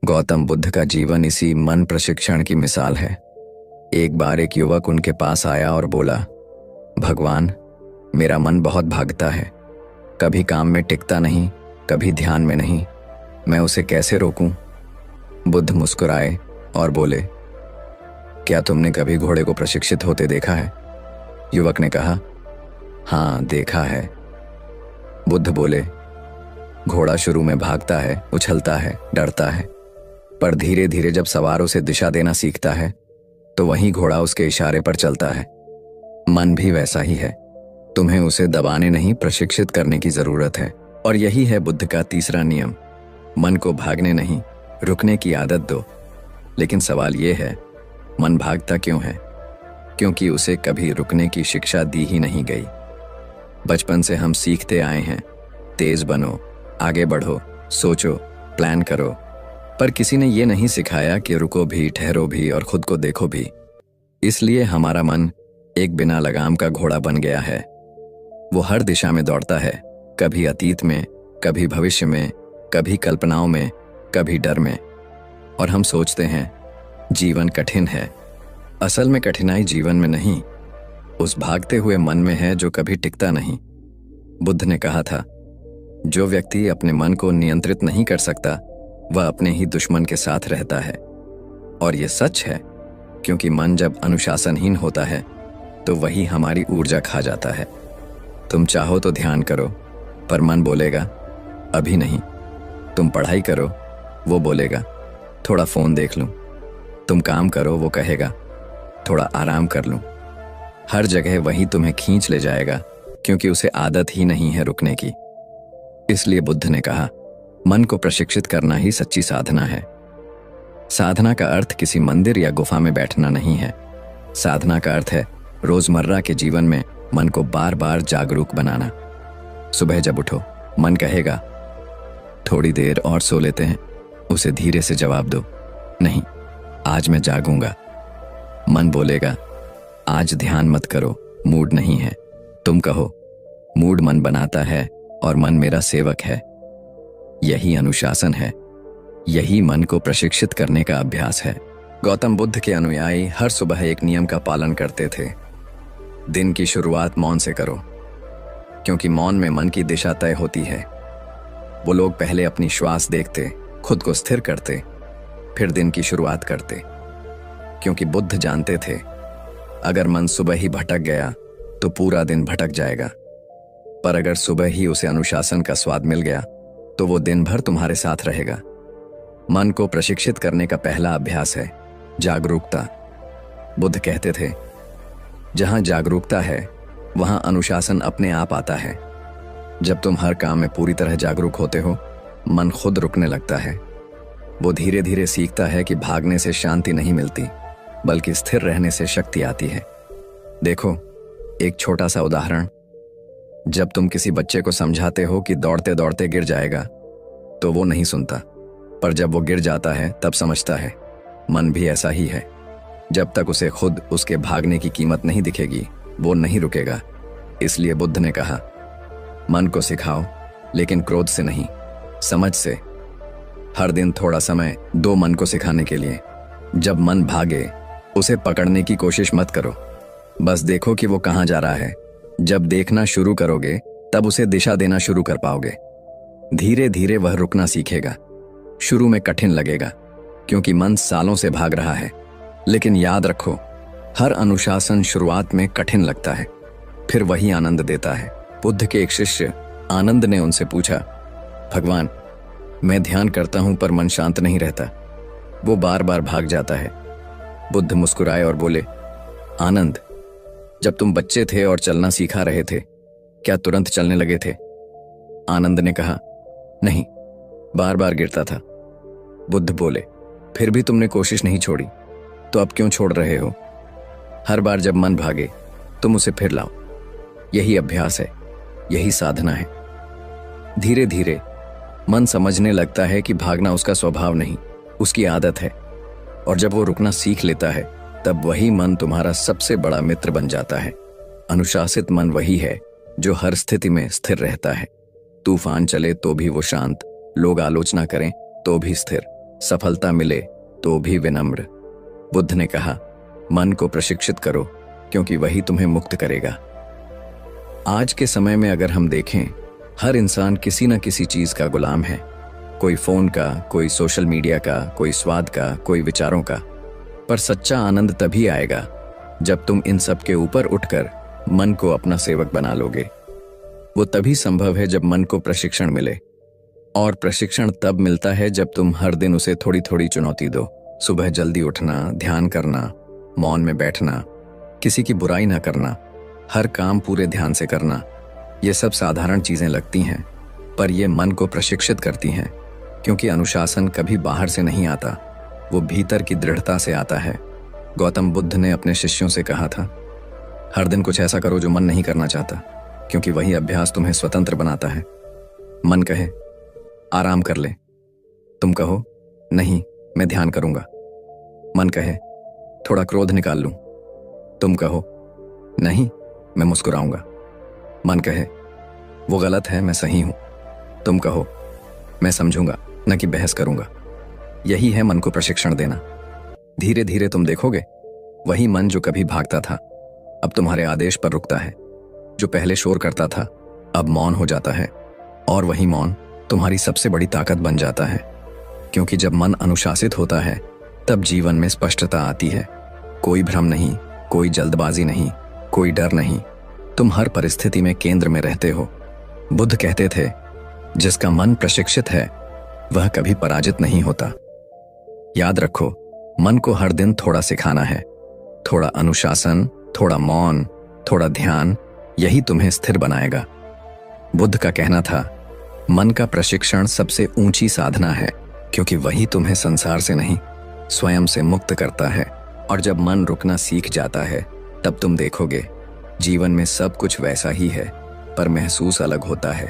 गौतम बुद्ध का जीवन इसी मन प्रशिक्षण की मिसाल है। एक बार एक युवक उनके पास आया और बोला, भगवान, मेरा मन बहुत भागता है, कभी काम में टिकता नहीं, कभी ध्यान में नहीं, मैं उसे कैसे रोकूं? बुद्ध मुस्कुराए और बोले, क्या तुमने कभी घोड़े को प्रशिक्षित होते देखा है? युवक ने कहा, हाँ, देखा है। बुद्ध बोले, घोड़ा शुरू में भागता है, उछलता है, डरता है, पर धीरे धीरे जब सवार उसे दिशा देना सीखता है तो वही घोड़ा उसके इशारे पर चलता है। मन भी वैसा ही है, तुम्हें उसे दबाने नहीं, प्रशिक्षित करने की जरूरत है। और यही है बुद्ध का तीसरा नियम, मन को भागने नहीं, रुकने की आदत दो। लेकिन सवाल यह है, मन भागता क्यों है? क्योंकि उसे कभी रुकने की शिक्षा दी ही नहीं गई। बचपन से हम सीखते आए हैं, तेज बनो, आगे बढ़ो, सोचो, प्लान करो, पर किसी ने यह नहीं सिखाया कि रुको भी, ठहरो भी और खुद को देखो भी। इसलिए हमारा मन एक बिना लगाम का घोड़ा बन गया है। वो हर दिशा में दौड़ता है, कभी अतीत में, कभी भविष्य में, कभी कल्पनाओं में, कभी डर में। और हम सोचते हैं जीवन कठिन है। असल में कठिनाई जीवन में नहीं, उस भागते हुए मन में है जो कभी टिकता नहीं। बुद्ध ने कहा था, जो व्यक्ति अपने मन को नियंत्रित नहीं कर सकता वह अपने ही दुश्मन के साथ रहता है। और यह सच है, क्योंकि मन जब अनुशासनहीन होता है तो वही हमारी ऊर्जा खा जाता है। तुम चाहो तो ध्यान करो, पर मन बोलेगा अभी नहीं। तुम पढ़ाई करो, वो बोलेगा थोड़ा फोन देख लूं। तुम काम करो, वो कहेगा थोड़ा आराम कर लूं। हर जगह वही तुम्हें खींच ले जाएगा, क्योंकि उसे आदत ही नहीं है रुकने की। इसलिए बुद्ध ने कहा, मन को प्रशिक्षित करना ही सच्ची साधना है। साधना का अर्थ किसी मंदिर या गुफा में बैठना नहीं है। साधना का अर्थ है रोजमर्रा के जीवन में मन को बार बार जागरूक बनाना। सुबह जब उठो, मन कहेगा थोड़ी देर और सो लेते हैं, उसे धीरे से जवाब दो, नहीं, आज मैं जागूंगा। मन बोलेगा आज ध्यान मत करो, मूड नहीं है। तुम कहो मूड मन बनाता है और मन मेरा सेवक है। यही अनुशासन है, यही मन को प्रशिक्षित करने का अभ्यास है। गौतम बुद्ध के अनुयायी हर सुबह एक नियम का पालन करते थे। दिन की शुरुआत मौन से करो, क्योंकि मौन में मन की दिशा तय होती है। वो लोग पहले अपनी श्वास देखते, खुद को स्थिर करते, फिर दिन की शुरुआत करते, क्योंकि बुद्ध जानते थे अगर मन सुबह ही भटक गया तो पूरा दिन भटक जाएगा, पर अगर सुबह ही उसे अनुशासन का स्वाद मिल गया तो वो दिन भर तुम्हारे साथ रहेगा। मन को प्रशिक्षित करने का पहला अभ्यास है जागरूकता। बुद्ध कहते थे, जहां जागरूकता है वहां अनुशासन अपने आप आता है। जब तुम हर काम में पूरी तरह जागरूक होते हो मन खुद रुकने लगता है। वो धीरे धीरे सीखता है कि भागने से शांति नहीं मिलती, बल्कि स्थिर रहने से शक्ति आती है। देखो, एक छोटा सा उदाहरण। जब तुम किसी बच्चे को समझाते हो कि दौड़ते दौड़ते गिर जाएगा, तो वो नहीं सुनता, पर जब वो गिर जाता है तब समझता है। मन भी ऐसा ही है। जब तक उसे खुद उसके भागने की कीमत नहीं दिखेगी, वो नहीं रुकेगा। इसलिए बुद्ध ने कहा, मन को सिखाओ, लेकिन क्रोध से नहीं, समझ से। हर दिन थोड़ा समय दो मन को सिखाने के लिए। जब मन भागे, उसे पकड़ने की कोशिश मत करो, बस देखो कि वो कहाँ जा रहा है। जब देखना शुरू करोगे, तब उसे दिशा देना शुरू कर पाओगे। धीरे धीरे वह रुकना सीखेगा। शुरू में कठिन लगेगा, क्योंकि मन सालों से भाग रहा है। लेकिन याद रखो, हर अनुशासन शुरुआत में कठिन लगता है, फिर वही आनंद देता है। बुद्ध के एक शिष्य आनंद ने उनसे पूछा, भगवान, मैं ध्यान करता हूं पर मन शांत नहीं रहता, वो बार बार भाग जाता है। बुद्ध मुस्कुराए और बोले, आनंद, जब तुम बच्चे थे और चलना सीखा रहे थे, क्या तुरंत चलने लगे थे? आनंद ने कहा, नहीं, बार बार गिरता था। बुद्ध बोले, फिर भी तुमने कोशिश नहीं छोड़ी, तो अब क्यों छोड़ रहे हो? हर बार जब मन भागे, तुम उसे फिर लाओ। यही अभ्यास है, यही साधना है। धीरे धीरे मन समझने लगता है कि भागना उसका स्वभाव नहीं, उसकी आदत है। और जब वो रुकना सीख लेता है, तब वही मन तुम्हारा सबसे बड़ा मित्र बन जाता है। अनुशासित मन वही है जो हर स्थिति में स्थिर रहता है। तूफान चले तो भी वो शांत, लोग आलोचना करें तो भी स्थिर, सफलता मिले तो भी विनम्र। बुद्ध ने कहा, मन को प्रशिक्षित करो, क्योंकि वही तुम्हें मुक्त करेगा। आज के समय में अगर हम देखें, हर इंसान किसी न किसी चीज का गुलाम है। कोई फोन का, कोई सोशल मीडिया का, कोई स्वाद का, कोई विचारों का। पर सच्चा आनंद तभी आएगा जब तुम इन सब के ऊपर उठकर मन को अपना सेवक बना लोगे। वो तभी संभव है जब मन को प्रशिक्षण मिले। और प्रशिक्षण तब मिलता है जब तुम हर दिन उसे थोड़ी थोड़ी चुनौती दो। सुबह जल्दी उठना, ध्यान करना, मौन में बैठना, किसी की बुराई ना करना, हर काम पूरे ध्यान से करना। ये सब साधारण चीजें लगती हैं, पर ये मन को प्रशिक्षित करती हैं, क्योंकि अनुशासन कभी बाहर से नहीं आता, वो भीतर की दृढ़ता से आता है। गौतम बुद्ध ने अपने शिष्यों से कहा था, हर दिन कुछ ऐसा करो जो मन नहीं करना चाहता, क्योंकि वही अभ्यास तुम्हें स्वतंत्र बनाता है। मन कहे, आराम कर ले, तुम कहो, नहीं, मैं ध्यान करूंगा। मन कहे, थोड़ा क्रोध निकाल लूं, तुम कहो, नहीं, मैं मुस्कुराऊंगा। मन कहे, वो गलत है, मैं सही हूं, तुम कहो, मैं समझूंगा, न कि बहस करूंगा। यही है मन को प्रशिक्षण देना। धीरे धीरे तुम देखोगे, वही मन जो कभी भागता था, अब तुम्हारे आदेश पर रुकता है। जो पहले शोर करता था, अब मौन हो जाता है। और वही मौन तुम्हारी सबसे बड़ी ताकत बन जाता है, क्योंकि जब मन अनुशासित होता है, तब जीवन में स्पष्टता आती है। कोई भ्रम नहीं, कोई जल्दबाजी नहीं, कोई डर नहीं। तुम हर परिस्थिति में केंद्र में रहते हो। बुद्ध कहते थे, जिसका मन प्रशिक्षित है, वह कभी पराजित नहीं होता। याद रखो, मन को हर दिन थोड़ा सिखाना है। थोड़ा अनुशासन, थोड़ा मौन, थोड़ा ध्यान, यही तुम्हें स्थिर बनाएगा। बुद्ध का कहना था, मन का प्रशिक्षण सबसे ऊंची साधना है, क्योंकि वही तुम्हें संसार से नहीं, स्वयं से मुक्त करता है। और जब मन रुकना सीख जाता है, तब तुम देखोगे, जीवन में सब कुछ वैसा ही है, पर महसूस अलग होता है।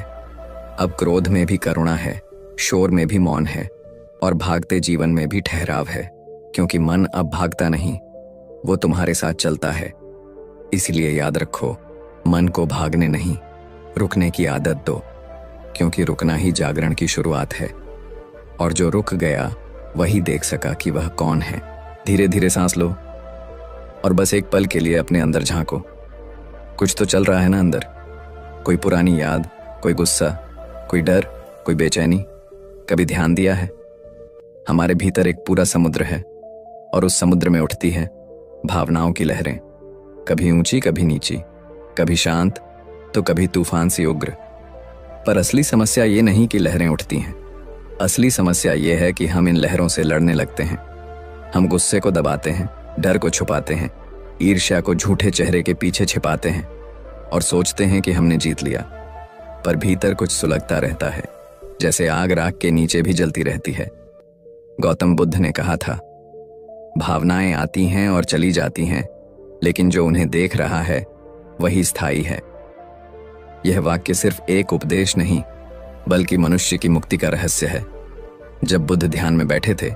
अब क्रोध में भी करुणा है, शोर में भी मौन है, और भागते जीवन में भी ठहराव है, क्योंकि मन अब भागता नहीं, वो तुम्हारे साथ चलता है। इसलिए याद रखो, मन को भागने नहीं, रुकने की आदत दो, क्योंकि रुकना ही जागरण की शुरुआत है। और जो रुक गया, वही देख सका कि वह कौन है। धीरे धीरे सांस लो और बस एक पल के लिए अपने अंदर झांको। कुछ तो चल रहा है ना अंदर, कोई पुरानी याद, कोई गुस्सा, कोई डर, कोई बेचैनी। कभी ध्यान दिया है, हमारे भीतर एक पूरा समुद्र है, और उस समुद्र में उठती है भावनाओं की लहरें, कभी ऊंची, कभी नीची, कभी शांत तो कभी तूफान सी उग्र। पर असली समस्या ये नहीं कि लहरें उठती हैं, असली समस्या ये है कि हम इन लहरों से लड़ने लगते हैं। हम गुस्से को दबाते हैं, डर को छुपाते हैं, ईर्ष्या को झूठे चेहरे के पीछे छिपाते हैं और सोचते हैं कि हमने जीत लिया, पर भीतर कुछ सुलगता रहता है। जैसे आग राख के नीचे भी जलती रहती है। गौतम बुद्ध ने कहा था, भावनाएं आती हैं और चली जाती हैं, लेकिन जो उन्हें देख रहा है वही स्थायी है। यह वाक्य सिर्फ एक उपदेश नहीं, बल्कि मनुष्य की मुक्ति का रहस्य है। जब बुद्ध ध्यान में बैठे थे,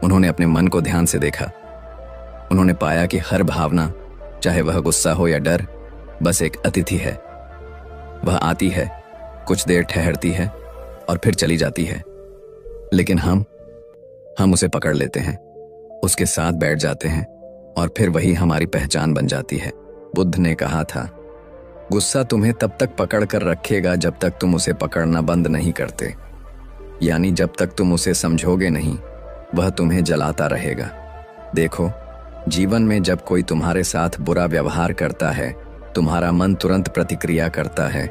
उन्होंने अपने मन को ध्यान से देखा। उन्होंने पाया कि हर भावना, चाहे वह गुस्सा हो या डर, बस एक अतिथि है। वह आती है, कुछ देर ठहरती है और फिर चली जाती है। लेकिन हम उसे पकड़ लेते हैं, उसके साथ बैठ जाते हैं और फिर वही हमारी पहचान बन जाती है। बुद्ध ने कहा था, गुस्सा तुम्हें तब तक पकड़ कर रखेगा जब तक तुम उसे पकड़ना बंद नहीं करते। यानी जब तक तुम उसे समझोगे नहीं, वह तुम्हें जलाता रहेगा। देखो, जीवन में जब कोई तुम्हारे साथ बुरा व्यवहार करता है, तुम्हारा मन तुरंत प्रतिक्रिया करता है,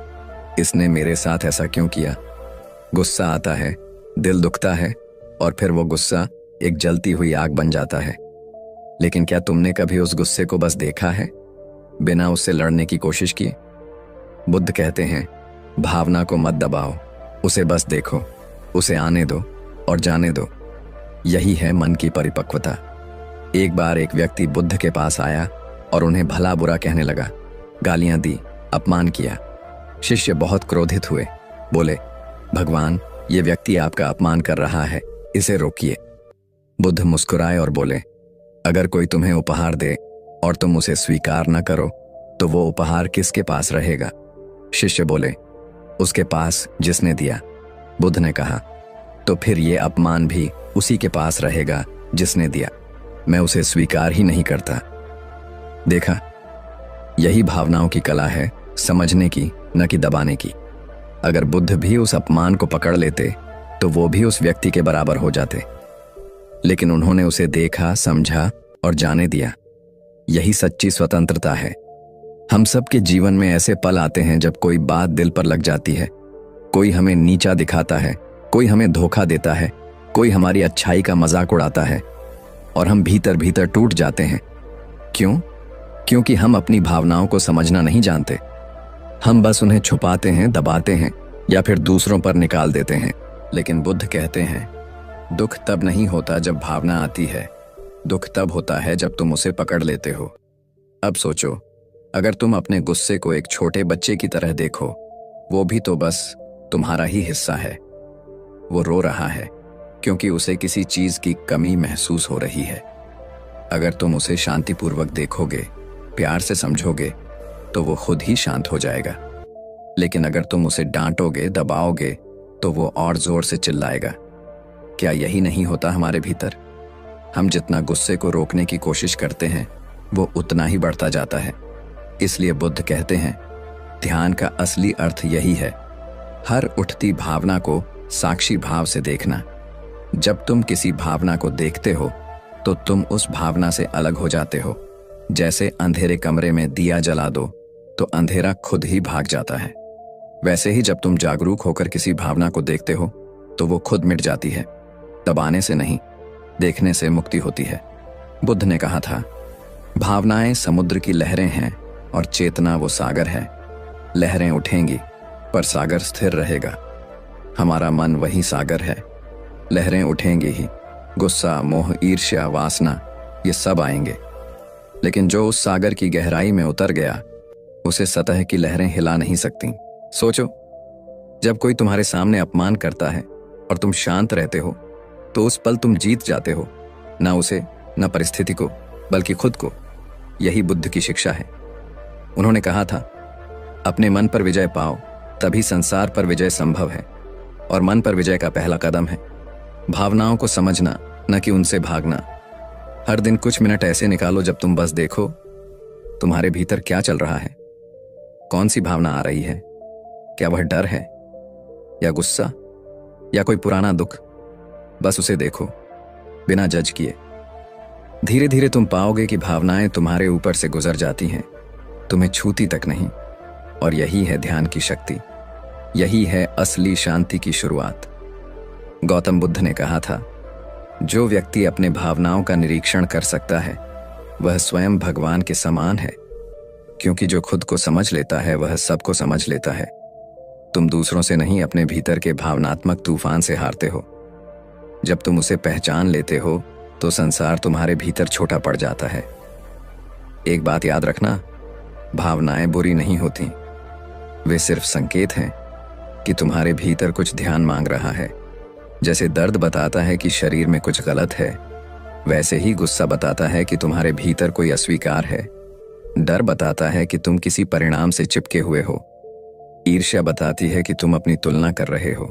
इसने मेरे साथ ऐसा क्यों किया। गुस्सा आता है, दिल दुखता है और फिर वो गुस्सा एक जलती हुई आग बन जाता है। लेकिन क्या तुमने कभी उस गुस्से को बस देखा है, बिना उससे लड़ने की कोशिश किए? बुद्ध कहते हैं, भावना को मत दबाओ, उसे बस देखो, उसे आने दो और जाने दो। यही है मन की परिपक्वता। एक बार एक व्यक्ति बुद्ध के पास आया और उन्हें भला बुरा कहने लगा, गालियां दी, अपमान किया। शिष्य बहुत क्रोधित हुए, बोले, भगवान, ये व्यक्ति आपका अपमान कर रहा है, इसे रोकिए। बुद्ध मुस्कुराए और बोले, अगर कोई तुम्हें उपहार दे और तुम उसे स्वीकार न करो, तो वो उपहार किसके पास रहेगा? शिष्य बोले, उसके पास जिसने दिया। बुद्ध ने कहा, तो फिर ये अपमान भी उसी के पास रहेगा जिसने दिया। मैं उसे स्वीकार ही नहीं करता। देखा, यही भावनाओं की कला है, समझने की, न कि दबाने की। अगर बुद्ध भी उस अपमान को पकड़ लेते तो वो भी उस व्यक्ति के बराबर हो जाते, लेकिन उन्होंने उसे देखा, समझा और जाने दिया। यही सच्ची स्वतंत्रता है। हम सब के जीवन में ऐसे पल आते हैं जब कोई बात दिल पर लग जाती है। कोई हमें नीचा दिखाता है, कोई हमें धोखा देता है, कोई हमारी अच्छाई का मजाक उड़ाता है और हम भीतर भीतर टूट जाते हैं। क्यों? क्योंकि हम अपनी भावनाओं को समझना नहीं जानते। हम बस उन्हें छुपाते हैं, दबाते हैं या फिर दूसरों पर निकाल देते हैं। लेकिन बुद्ध कहते हैं, दुख तब नहीं होता जब भावना आती है, दुख तब होता है जब तुम उसे पकड़ लेते हो। अब सोचो, अगर तुम अपने गुस्से को एक छोटे बच्चे की तरह देखो, वो भी तो बस तुम्हारा ही हिस्सा है। वो रो रहा है क्योंकि उसे किसी चीज की कमी महसूस हो रही है। अगर तुम उसे शांतिपूर्वक देखोगे, प्यार से समझोगे, तो वो खुद ही शांत हो जाएगा। लेकिन अगर तुम उसे डांटोगे, दबाओगे, तो वो और जोर से चिल्लाएगा। क्या यही नहीं होता हमारे भीतर? हम जितना गुस्से को रोकने की कोशिश करते हैं, वो उतना ही बढ़ता जाता है। इसलिए बुद्ध कहते हैं, ध्यान का असली अर्थ यही है, हर उठती भावना को साक्षी भाव से देखना। जब तुम किसी भावना को देखते हो, तो तुम उस भावना से अलग हो जाते हो। जैसे अंधेरे कमरे में दिया जला दो तो अंधेरा खुद ही भाग जाता है, वैसे ही जब तुम जागरूक होकर किसी भावना को देखते हो तो वो खुद मिट जाती है। दबाने से नहीं, देखने से मुक्ति होती है। बुद्ध ने कहा था, भावनाएं समुद्र की लहरें हैं और चेतना वो सागर है। लहरें उठेंगी पर सागर स्थिर रहेगा। हमारा मन वही सागर है। लहरें उठेंगी ही, गुस्सा, मोह, ईर्ष्या, वासना, ये सब आएंगे। लेकिन जो उस सागर की गहराई में उतर गया, उसे सतह की लहरें हिला नहीं सकती। सोचो, जब कोई तुम्हारे सामने अपमान करता है और तुम शांत रहते हो, तो उस पल तुम जीत जाते हो, ना उसे, ना परिस्थिति को, बल्कि खुद को। यही बुद्ध की शिक्षा है। उन्होंने कहा था, अपने मन पर विजय पाओ, तभी संसार पर विजय संभव है। और मन पर विजय का पहला कदम है भावनाओं को समझना, न कि उनसे भागना। हर दिन कुछ मिनट ऐसे निकालो जब तुम बस देखो तुम्हारे भीतर क्या चल रहा है। कौन सी भावना आ रही है? क्या वह डर है या गुस्सा या कोई पुराना दुख? बस उसे देखो, बिना जज किए। धीरे धीरे तुम पाओगे कि भावनाएं तुम्हारे ऊपर से गुजर जाती हैं, तुम्हें छूती तक नहीं। और यही है ध्यान की शक्ति, यही है असली शांति की शुरुआत। गौतम बुद्ध ने कहा था, जो व्यक्ति अपने भावनाओं का निरीक्षण कर सकता है, वह स्वयं भगवान के समान है, क्योंकि जो खुद को समझ लेता है वह सबको समझ लेता है। तुम दूसरों से नहीं, अपने भीतर के भावनात्मक तूफान से हारते हो। जब तुम उसे पहचान लेते हो तो संसार तुम्हारे भीतर छोटा पड़ जाता है। एक बात याद रखना, भावनाएं बुरी नहीं होती, वे सिर्फ संकेत हैं कि तुम्हारे भीतर कुछ ध्यान मांग रहा है। जैसे दर्द बताता है कि शरीर में कुछ गलत है, वैसे ही गुस्सा बताता है कि तुम्हारे भीतर कोई अस्वीकार है। डर बताता है कि तुम किसी परिणाम से चिपके हुए हो। ईर्ष्या बताती है कि तुम अपनी तुलना कर रहे हो।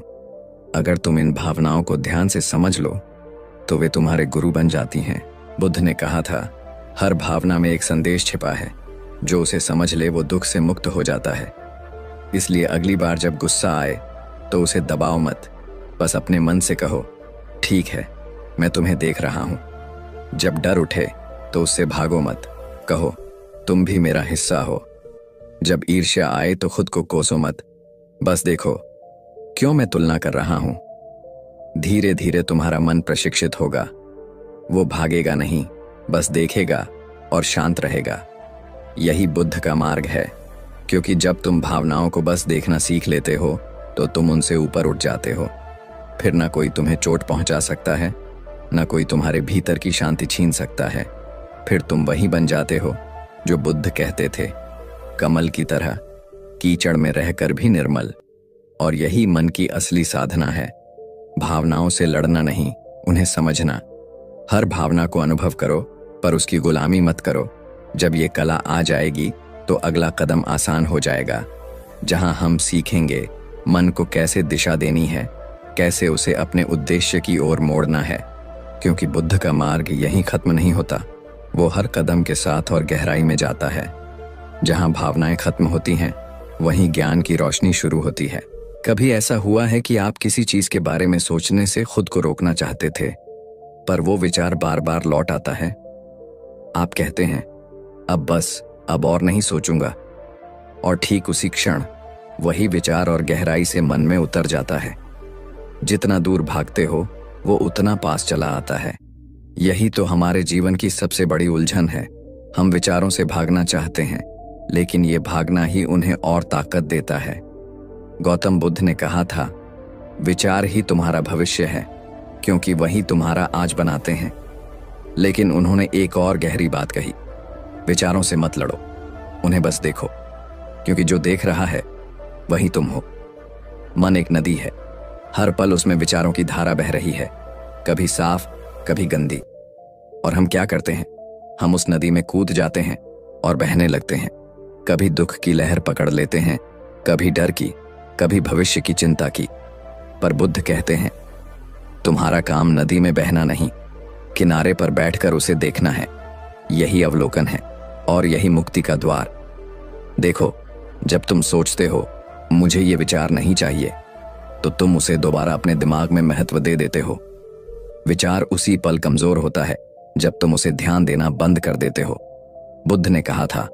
अगर तुम इन भावनाओं को ध्यान से समझ लो तो वे तुम्हारे गुरु बन जाती हैं। बुद्ध ने कहा था, हर भावना में एक संदेश छिपा है, जो उसे समझ ले वो दुख से मुक्त हो जाता है। इसलिए अगली बार जब गुस्सा आए तो उसे दबाओ मत, बस अपने मन से कहो, ठीक है, मैं तुम्हें देख रहा हूं। जब डर उठे तो उससे भागो मत, कहो, तुम भी मेरा हिस्सा हो। जब ईर्ष्या आए तो खुद को कोसो मत, बस देखो, क्यों मैं तुलना कर रहा हूं। धीरे धीरे तुम्हारा मन प्रशिक्षित होगा, वो भागेगा नहीं, बस देखेगा और शांत रहेगा। यही बुद्ध का मार्ग है, क्योंकि जब तुम भावनाओं को बस देखना सीख लेते हो तो तुम उनसे ऊपर उठ जाते हो। फिर ना कोई तुम्हें चोट पहुंचा सकता है, ना कोई तुम्हारे भीतर की शांति छीन सकता है। फिर तुम वही बन जाते हो जो बुद्ध कहते थे, कमल की तरह कीचड़ में रहकर भी निर्मल। और यही मन की असली साधना है, भावनाओं से लड़ना नहीं, उन्हें समझना। हर भावना को अनुभव करो, पर उसकी गुलामी मत करो। जब ये कला आ जाएगी तो अगला कदम आसान हो जाएगा, जहां हम सीखेंगे मन को कैसे दिशा देनी है, कैसे उसे अपने उद्देश्य की ओर मोड़ना है। क्योंकि बुद्ध का मार्ग यहीं खत्म नहीं होता, वो हर कदम के साथ और गहराई में जाता है। जहां भावनाएं खत्म होती हैं, वहीं ज्ञान की रोशनी शुरू होती है। कभी ऐसा हुआ है कि आप किसी चीज के बारे में सोचने से खुद को रोकना चाहते थे, पर वो विचार बार बार लौट आता है। आप कहते हैं, अब बस, अब और नहीं सोचूंगा, और ठीक उसी क्षण वही विचार और गहराई से मन में उतर जाता है। जितना दूर भागते हो वो उतना पास चला आता है। यही तो हमारे जीवन की सबसे बड़ी उलझन है। हम विचारों से भागना चाहते हैं, लेकिन ये भागना ही उन्हें और ताकत देता है। गौतम बुद्ध ने कहा था, विचार ही तुम्हारा भविष्य है, क्योंकि वही तुम्हारा आज बनाते हैं। लेकिन उन्होंने एक और गहरी बात कही, विचारों से मत लड़ो, उन्हें बस देखो, क्योंकि जो देख रहा है वही तुम हो। मन एक नदी है, हर पल उसमें विचारों की धारा बह रही है, कभी साफ, कभी गंदी। और हम क्या करते हैं, हम उस नदी में कूद जाते हैं और बहने लगते हैं। कभी दुख की लहर पकड़ लेते हैं, कभी डर की, कभी भविष्य की चिंता की। पर बुद्ध कहते हैं, तुम्हारा काम नदी में बहना नहीं, किनारे पर बैठकर उसे देखना है। यही अवलोकन है और यही मुक्ति का द्वार। देखो, जब तुम सोचते हो मुझे ये विचार नहीं चाहिए, तो तुम उसे दोबारा अपने दिमाग में महत्व दे देते हो। विचार उसी पल कमजोर होता है जब तुम उसे ध्यान देना बंद कर देते हो। बुद्ध ने कहा था,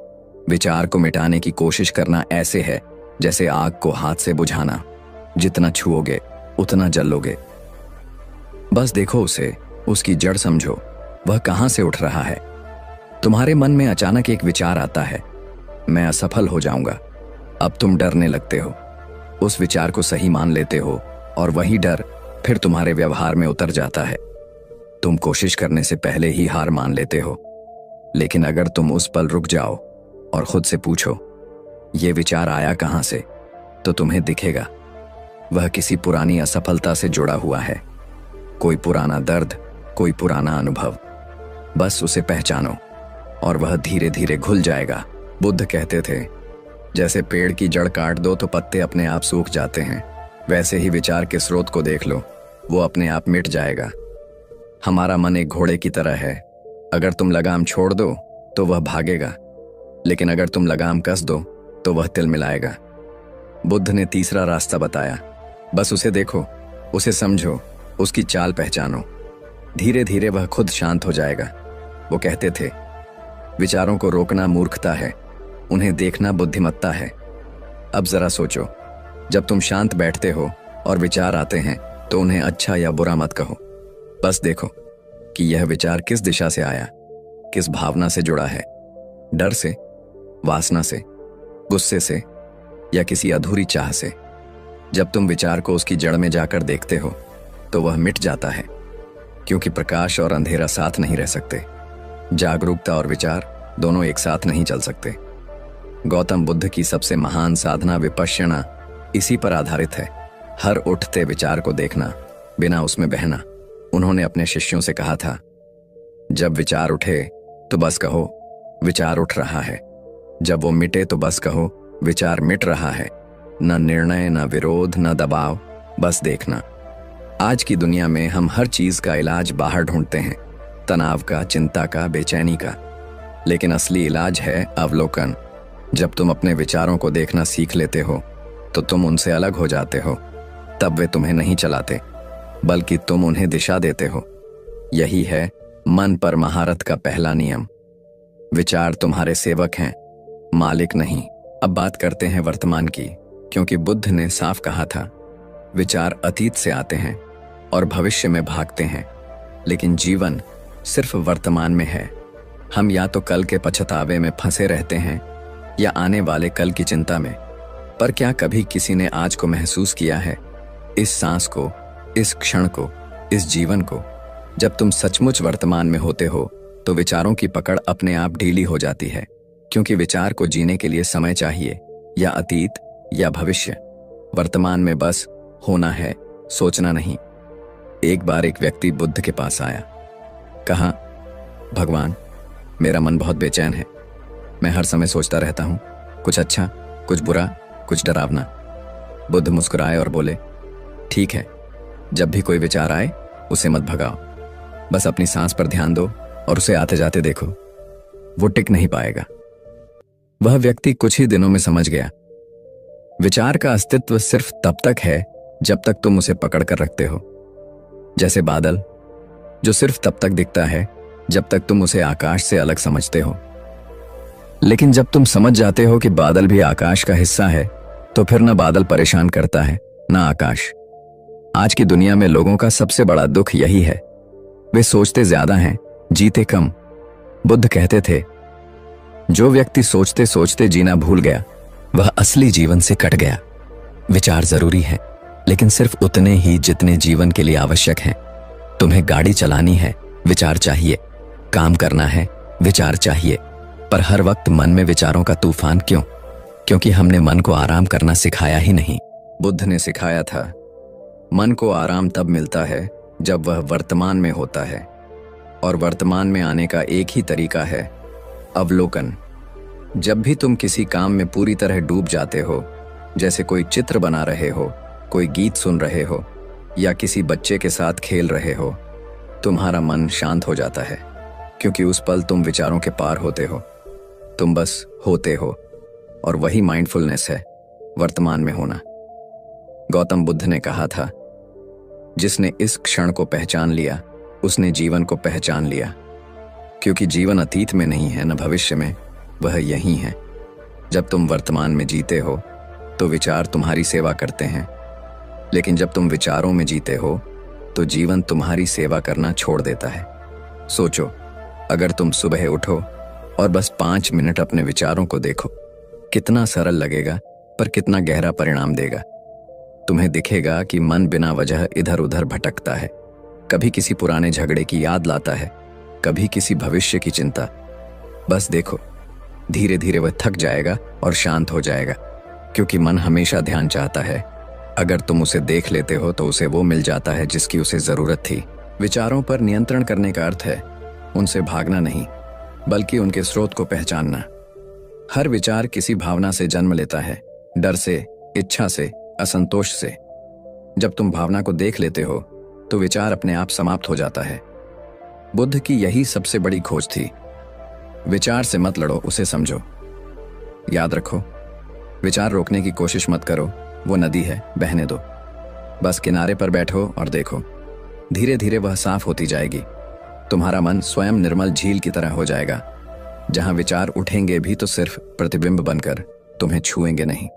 विचार को मिटाने की कोशिश करना ऐसे है जैसे आग को हाथ से बुझाना, जितना छुओगे उतना जलोगे। बस देखो उसे, उसकी जड़ समझो, वह कहां से उठ रहा है। तुम्हारे मन में अचानक एक विचार आता है, मैं असफल हो जाऊंगा। अब तुम डरने लगते हो, उस विचार को सही मान लेते हो, और वही डर फिर तुम्हारे व्यवहार में उतर जाता है। तुम कोशिश करने से पहले ही हार मान लेते हो। लेकिन अगर तुम उस पल रुक जाओ और खुद से पूछो, ये विचार आया कहां से, तो तुम्हें दिखेगा वह किसी पुरानी असफलता से जुड़ा हुआ है। कोई पुराना दर्द, कोई पुराना अनुभव। बस उसे पहचानो और वह धीरे धीरे घुल जाएगा। बुद्ध कहते थे, जैसे पेड़ की जड़ काट दो तो पत्ते अपने आप सूख जाते हैं, वैसे ही विचार के स्रोत को देख लो, वो अपने आप मिट जाएगा। हमारा मन एक घोड़े की तरह है, अगर तुम लगाम छोड़ दो तो वह भागेगा, लेकिन अगर तुम लगाम कस दो तो वह तिलमिलाएगा। बुद्ध ने तीसरा रास्ता बताया, बस उसे देखो, उसे समझो, उसकी चाल पहचानो। धीरे धीरे वह खुद शांत हो जाएगा। वो कहते थे, विचारों को रोकना मूर्खता है, उन्हें देखना बुद्धिमत्ता है। अब जरा सोचो, जब तुम शांत बैठते हो और विचार आते हैं तो उन्हें अच्छा या बुरा मत कहो, बस देखो कि यह विचार किस दिशा से आया, किस भावना से जुड़ा है, डर से, वासना से, गुस्से से, या किसी अधूरी चाह से। जब तुम विचार को उसकी जड़ में जाकर देखते हो तो वह मिट जाता है, क्योंकि प्रकाश और अंधेरा साथ नहीं रह सकते। जागरूकता और विचार दोनों एक साथ नहीं चल सकते। गौतम बुद्ध की सबसे महान साधना विपश्यना इसी पर आधारित है, हर उठते विचार को देखना, बिना उसमें बहना। उन्होंने अपने शिष्यों से कहा था, जब विचार उठे तो बस कहो विचार उठ रहा है, जब वो मिटे तो बस कहो विचार मिट रहा है। न निर्णय, न विरोध, न दबाव, बस देखना। आज की दुनिया में हम हर चीज का इलाज बाहर ढूंढते हैं, तनाव का, चिंता का, बेचैनी का, लेकिन असली इलाज है अवलोकन। जब तुम अपने विचारों को देखना सीख लेते हो तो तुम उनसे अलग हो जाते हो। तब वे तुम्हें नहीं चलाते, बल्कि तुम उन्हें दिशा देते हो। यही है मन पर महारत का पहला नियम। विचार तुम्हारे सेवक हैं, मालिक नहीं। अब बात करते हैं वर्तमान की, क्योंकि बुद्ध ने साफ कहा था, विचार अतीत से आते हैं और भविष्य में भागते हैं, लेकिन जीवन सिर्फ वर्तमान में है। हम या तो कल के पछतावे में फंसे रहते हैं या आने वाले कल की चिंता में। पर क्या कभी किसी ने आज को महसूस किया है, इस सांस को, इस क्षण को, इस जीवन को? जब तुम सचमुच वर्तमान में होते हो तो विचारों की पकड़ अपने आप ढीली हो जाती है, क्योंकि विचार को जीने के लिए समय चाहिए, या अतीत या भविष्य। वर्तमान में बस होना है, सोचना नहीं। एक बार एक व्यक्ति बुद्ध के पास आया, कहा, भगवान, मेरा मन बहुत बेचैन है। मैं हर समय सोचता रहता हूं, कुछ अच्छा, कुछ बुरा, कुछ डरावना। बुद्ध मुस्कुराए और बोले, ठीक है, जब भी कोई विचार आए उसे मत भगाओ, बस अपनी सांस पर ध्यान दो और उसे आते जाते देखो। वो टिक नहीं पाएगा। वह व्यक्ति कुछ ही दिनों में समझ गया, विचार का अस्तित्व सिर्फ तब तक है जब तक तुम उसे पकड़ कर रखते हो। जैसे बादल, जो सिर्फ तब तक दिखता है जब तक तुम उसे आकाश से अलग समझते हो। लेकिन जब तुम समझ जाते हो कि बादल भी आकाश का हिस्सा है, तो फिर न बादल परेशान करता है, न आकाश। आज की दुनिया में लोगों का सबसे बड़ा दुख यही है, वे सोचते ज्यादा हैं, जीते कम। बुद्ध कहते थे, जो व्यक्ति सोचते सोचते जीना भूल गया वह असली जीवन से कट गया। विचार जरूरी है, लेकिन सिर्फ उतने ही जितने जीवन के लिए आवश्यक हैं। तुम्हें गाड़ी चलानी है, विचार चाहिए। काम करना है, विचार चाहिए। पर हर वक्त मन में विचारों का तूफान क्यों? क्योंकि हमने मन को आराम करना सिखाया ही नहीं। बुद्ध ने सिखाया था, मन को आराम तब मिलता है जब वह वर्तमान में होता है, और वर्तमान में आने का एक ही तरीका है, अवलोकन। जब भी तुम किसी काम में पूरी तरह डूब जाते हो, जैसे कोई चित्र बना रहे हो, कोई गीत सुन रहे हो, या किसी बच्चे के साथ खेल रहे हो, तुम्हारा मन शांत हो जाता है, क्योंकि उस पल तुम विचारों के पार होते हो। तुम बस होते हो, और वही माइंडफुलनेस है, वर्तमान में होना। गौतम बुद्ध ने कहा था, जिसने इस क्षण को पहचान लिया उसने जीवन को पहचान लिया, क्योंकि जीवन अतीत में नहीं है, न भविष्य में, वह यही है। जब तुम वर्तमान में जीते हो तो विचार तुम्हारी सेवा करते हैं, लेकिन जब तुम विचारों में जीते हो तो जीवन तुम्हारी सेवा करना छोड़ देता है। सोचो, अगर तुम सुबह उठो और बस 5 मिनट अपने विचारों को देखो, कितना सरल लगेगा, पर कितना गहरा परिणाम देगा। तुम्हें दिखेगा कि मन बिना वजह इधर उधर भटकता है, कभी किसी पुराने झगड़े की याद लाता है, कभी किसी भविष्य की चिंता। बस देखो, धीरे धीरे वह थक जाएगा और शांत हो जाएगा, क्योंकि मन हमेशा ध्यान चाहता है। अगर तुम उसे देख लेते हो तो उसे वो मिल जाता है जिसकी उसे जरूरत थी। विचारों पर नियंत्रण करने का अर्थ है उनसे भागना नहीं, बल्कि उनके स्रोत को पहचानना। हर विचार किसी भावना से जन्म लेता है, डर से, इच्छा से, असंतोष से। जब तुम भावना को देख लेते हो तो विचार अपने आप समाप्त हो जाता है। बुद्ध की यही सबसे बड़ी खोज थी। विचार से मत लड़ो, उसे समझो। याद रखो, विचार रोकने की कोशिश मत करो, वो नदी है, बहने दो। बस किनारे पर बैठो और देखो, धीरे धीरे वह साफ होती जाएगी। तुम्हारा मन स्वयं निर्मल झील की तरह हो जाएगा, जहां विचार उठेंगे भी तो सिर्फ प्रतिबिंब बनकर, तुम्हें छुएंगे नहीं।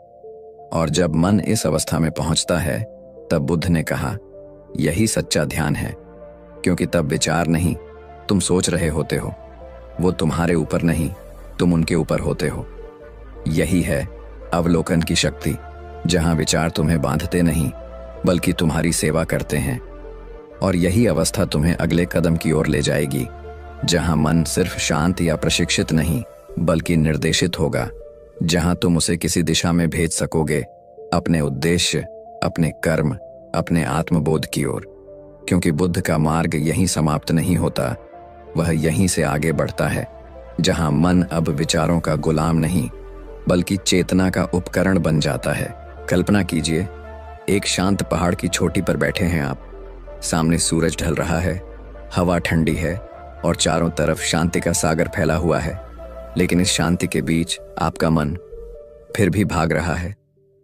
और जब मन इस अवस्था में पहुंचता है, तब बुद्ध ने कहा, यही सच्चा ध्यान है, क्योंकि तब विचार नहीं, तुम सोच रहे होते हो, वो तुम्हारे ऊपर नहीं, तुम उनके ऊपर होते हो। यही है अवलोकन की शक्ति। जहां विचार तुम्हें बांधते नहीं बल्कि तुम्हारी सेवा करते हैं। और यही अवस्था तुम्हें अगले कदम की ओर ले जाएगी, जहां मन सिर्फ शांत या प्रशिक्षित नहीं बल्कि निर्देशित होगा, जहां तुम उसे किसी दिशा में भेज सकोगे, अपने उद्देश्य, अपने कर्म, अपने आत्मबोध की ओर। क्योंकि बुद्ध का मार्ग यहीं समाप्त नहीं होता, वह यहीं से आगे बढ़ता है, जहां मन अब विचारों का गुलाम नहीं बल्कि चेतना का उपकरण बन जाता है। कल्पना कीजिए, एक शांत पहाड़ की चोटी पर बैठे हैं आप। सामने सूरज ढल रहा है, हवा ठंडी है और चारों तरफ शांति का सागर फैला हुआ है। लेकिन इस शांति के बीच आपका मन फिर भी भाग रहा है,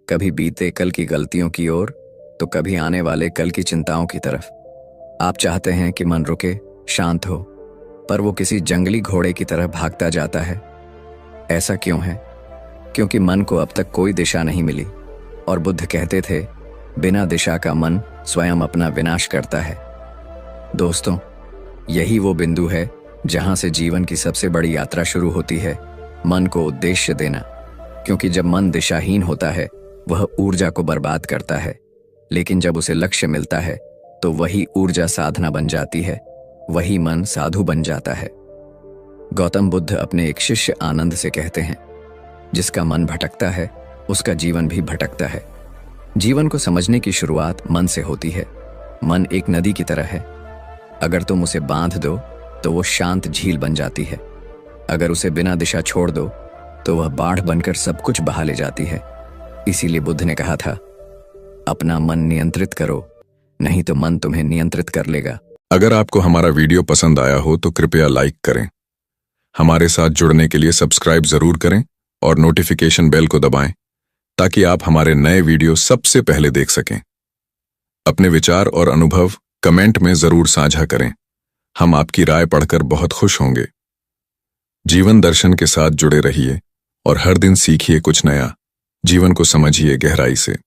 कभी बीते कल की गलतियों की ओर तो कभी आने वाले कल की चिंताओं की तरफ। आप चाहते हैं कि मन रुके, शांत हो, पर वो किसी जंगली घोड़े की तरह भागता जाता है। ऐसा क्यों है? क्योंकि मन को अब तक कोई दिशा नहीं मिली। और बुद्ध कहते थे, बिना दिशा का मन स्वयं अपना विनाश करता है। दोस्तों, यही वो बिंदु है जहां से जीवन की सबसे बड़ी यात्रा शुरू होती है, मन को उद्देश्य देना। क्योंकि जब मन दिशाहीन होता है, वह ऊर्जा को बर्बाद करता है, लेकिन जब उसे लक्ष्य मिलता है तो वही ऊर्जा साधना बन जाती है, वही मन साधु बन जाता है। गौतम बुद्ध अपने एक शिष्य आनंद से कहते हैं, जिसका मन भटकता है उसका जीवन भी भटकता है। जीवन को समझने की शुरुआत मन से होती है। मन एक नदी की तरह है, अगर तुम उसे बांध दो तो वो शांत झील बन जाती है। अगर उसे बिना दिशा छोड़ दो तो वह बाढ़ बनकर सब कुछ बहा ले जाती है। इसीलिए बुद्ध ने कहा था, अपना मन नियंत्रित करो, नहीं तो मन तुम्हें नियंत्रित कर लेगा। अगर आपको हमारा वीडियो पसंद आया हो तो कृपया लाइक करें, हमारे साथ जुड़ने के लिए सब्सक्राइब जरूर करें और नोटिफिकेशन बेल को दबाएं ताकि आप हमारे नए वीडियो सबसे पहले देख सकें। अपने विचार और अनुभव कमेंट में जरूर साझा करें, हम आपकी राय पढ़कर बहुत खुश होंगे। जीवन दर्शन के साथ जुड़े रहिए और हर दिन सीखिए कुछ नया, जीवन को समझिए गहराई से।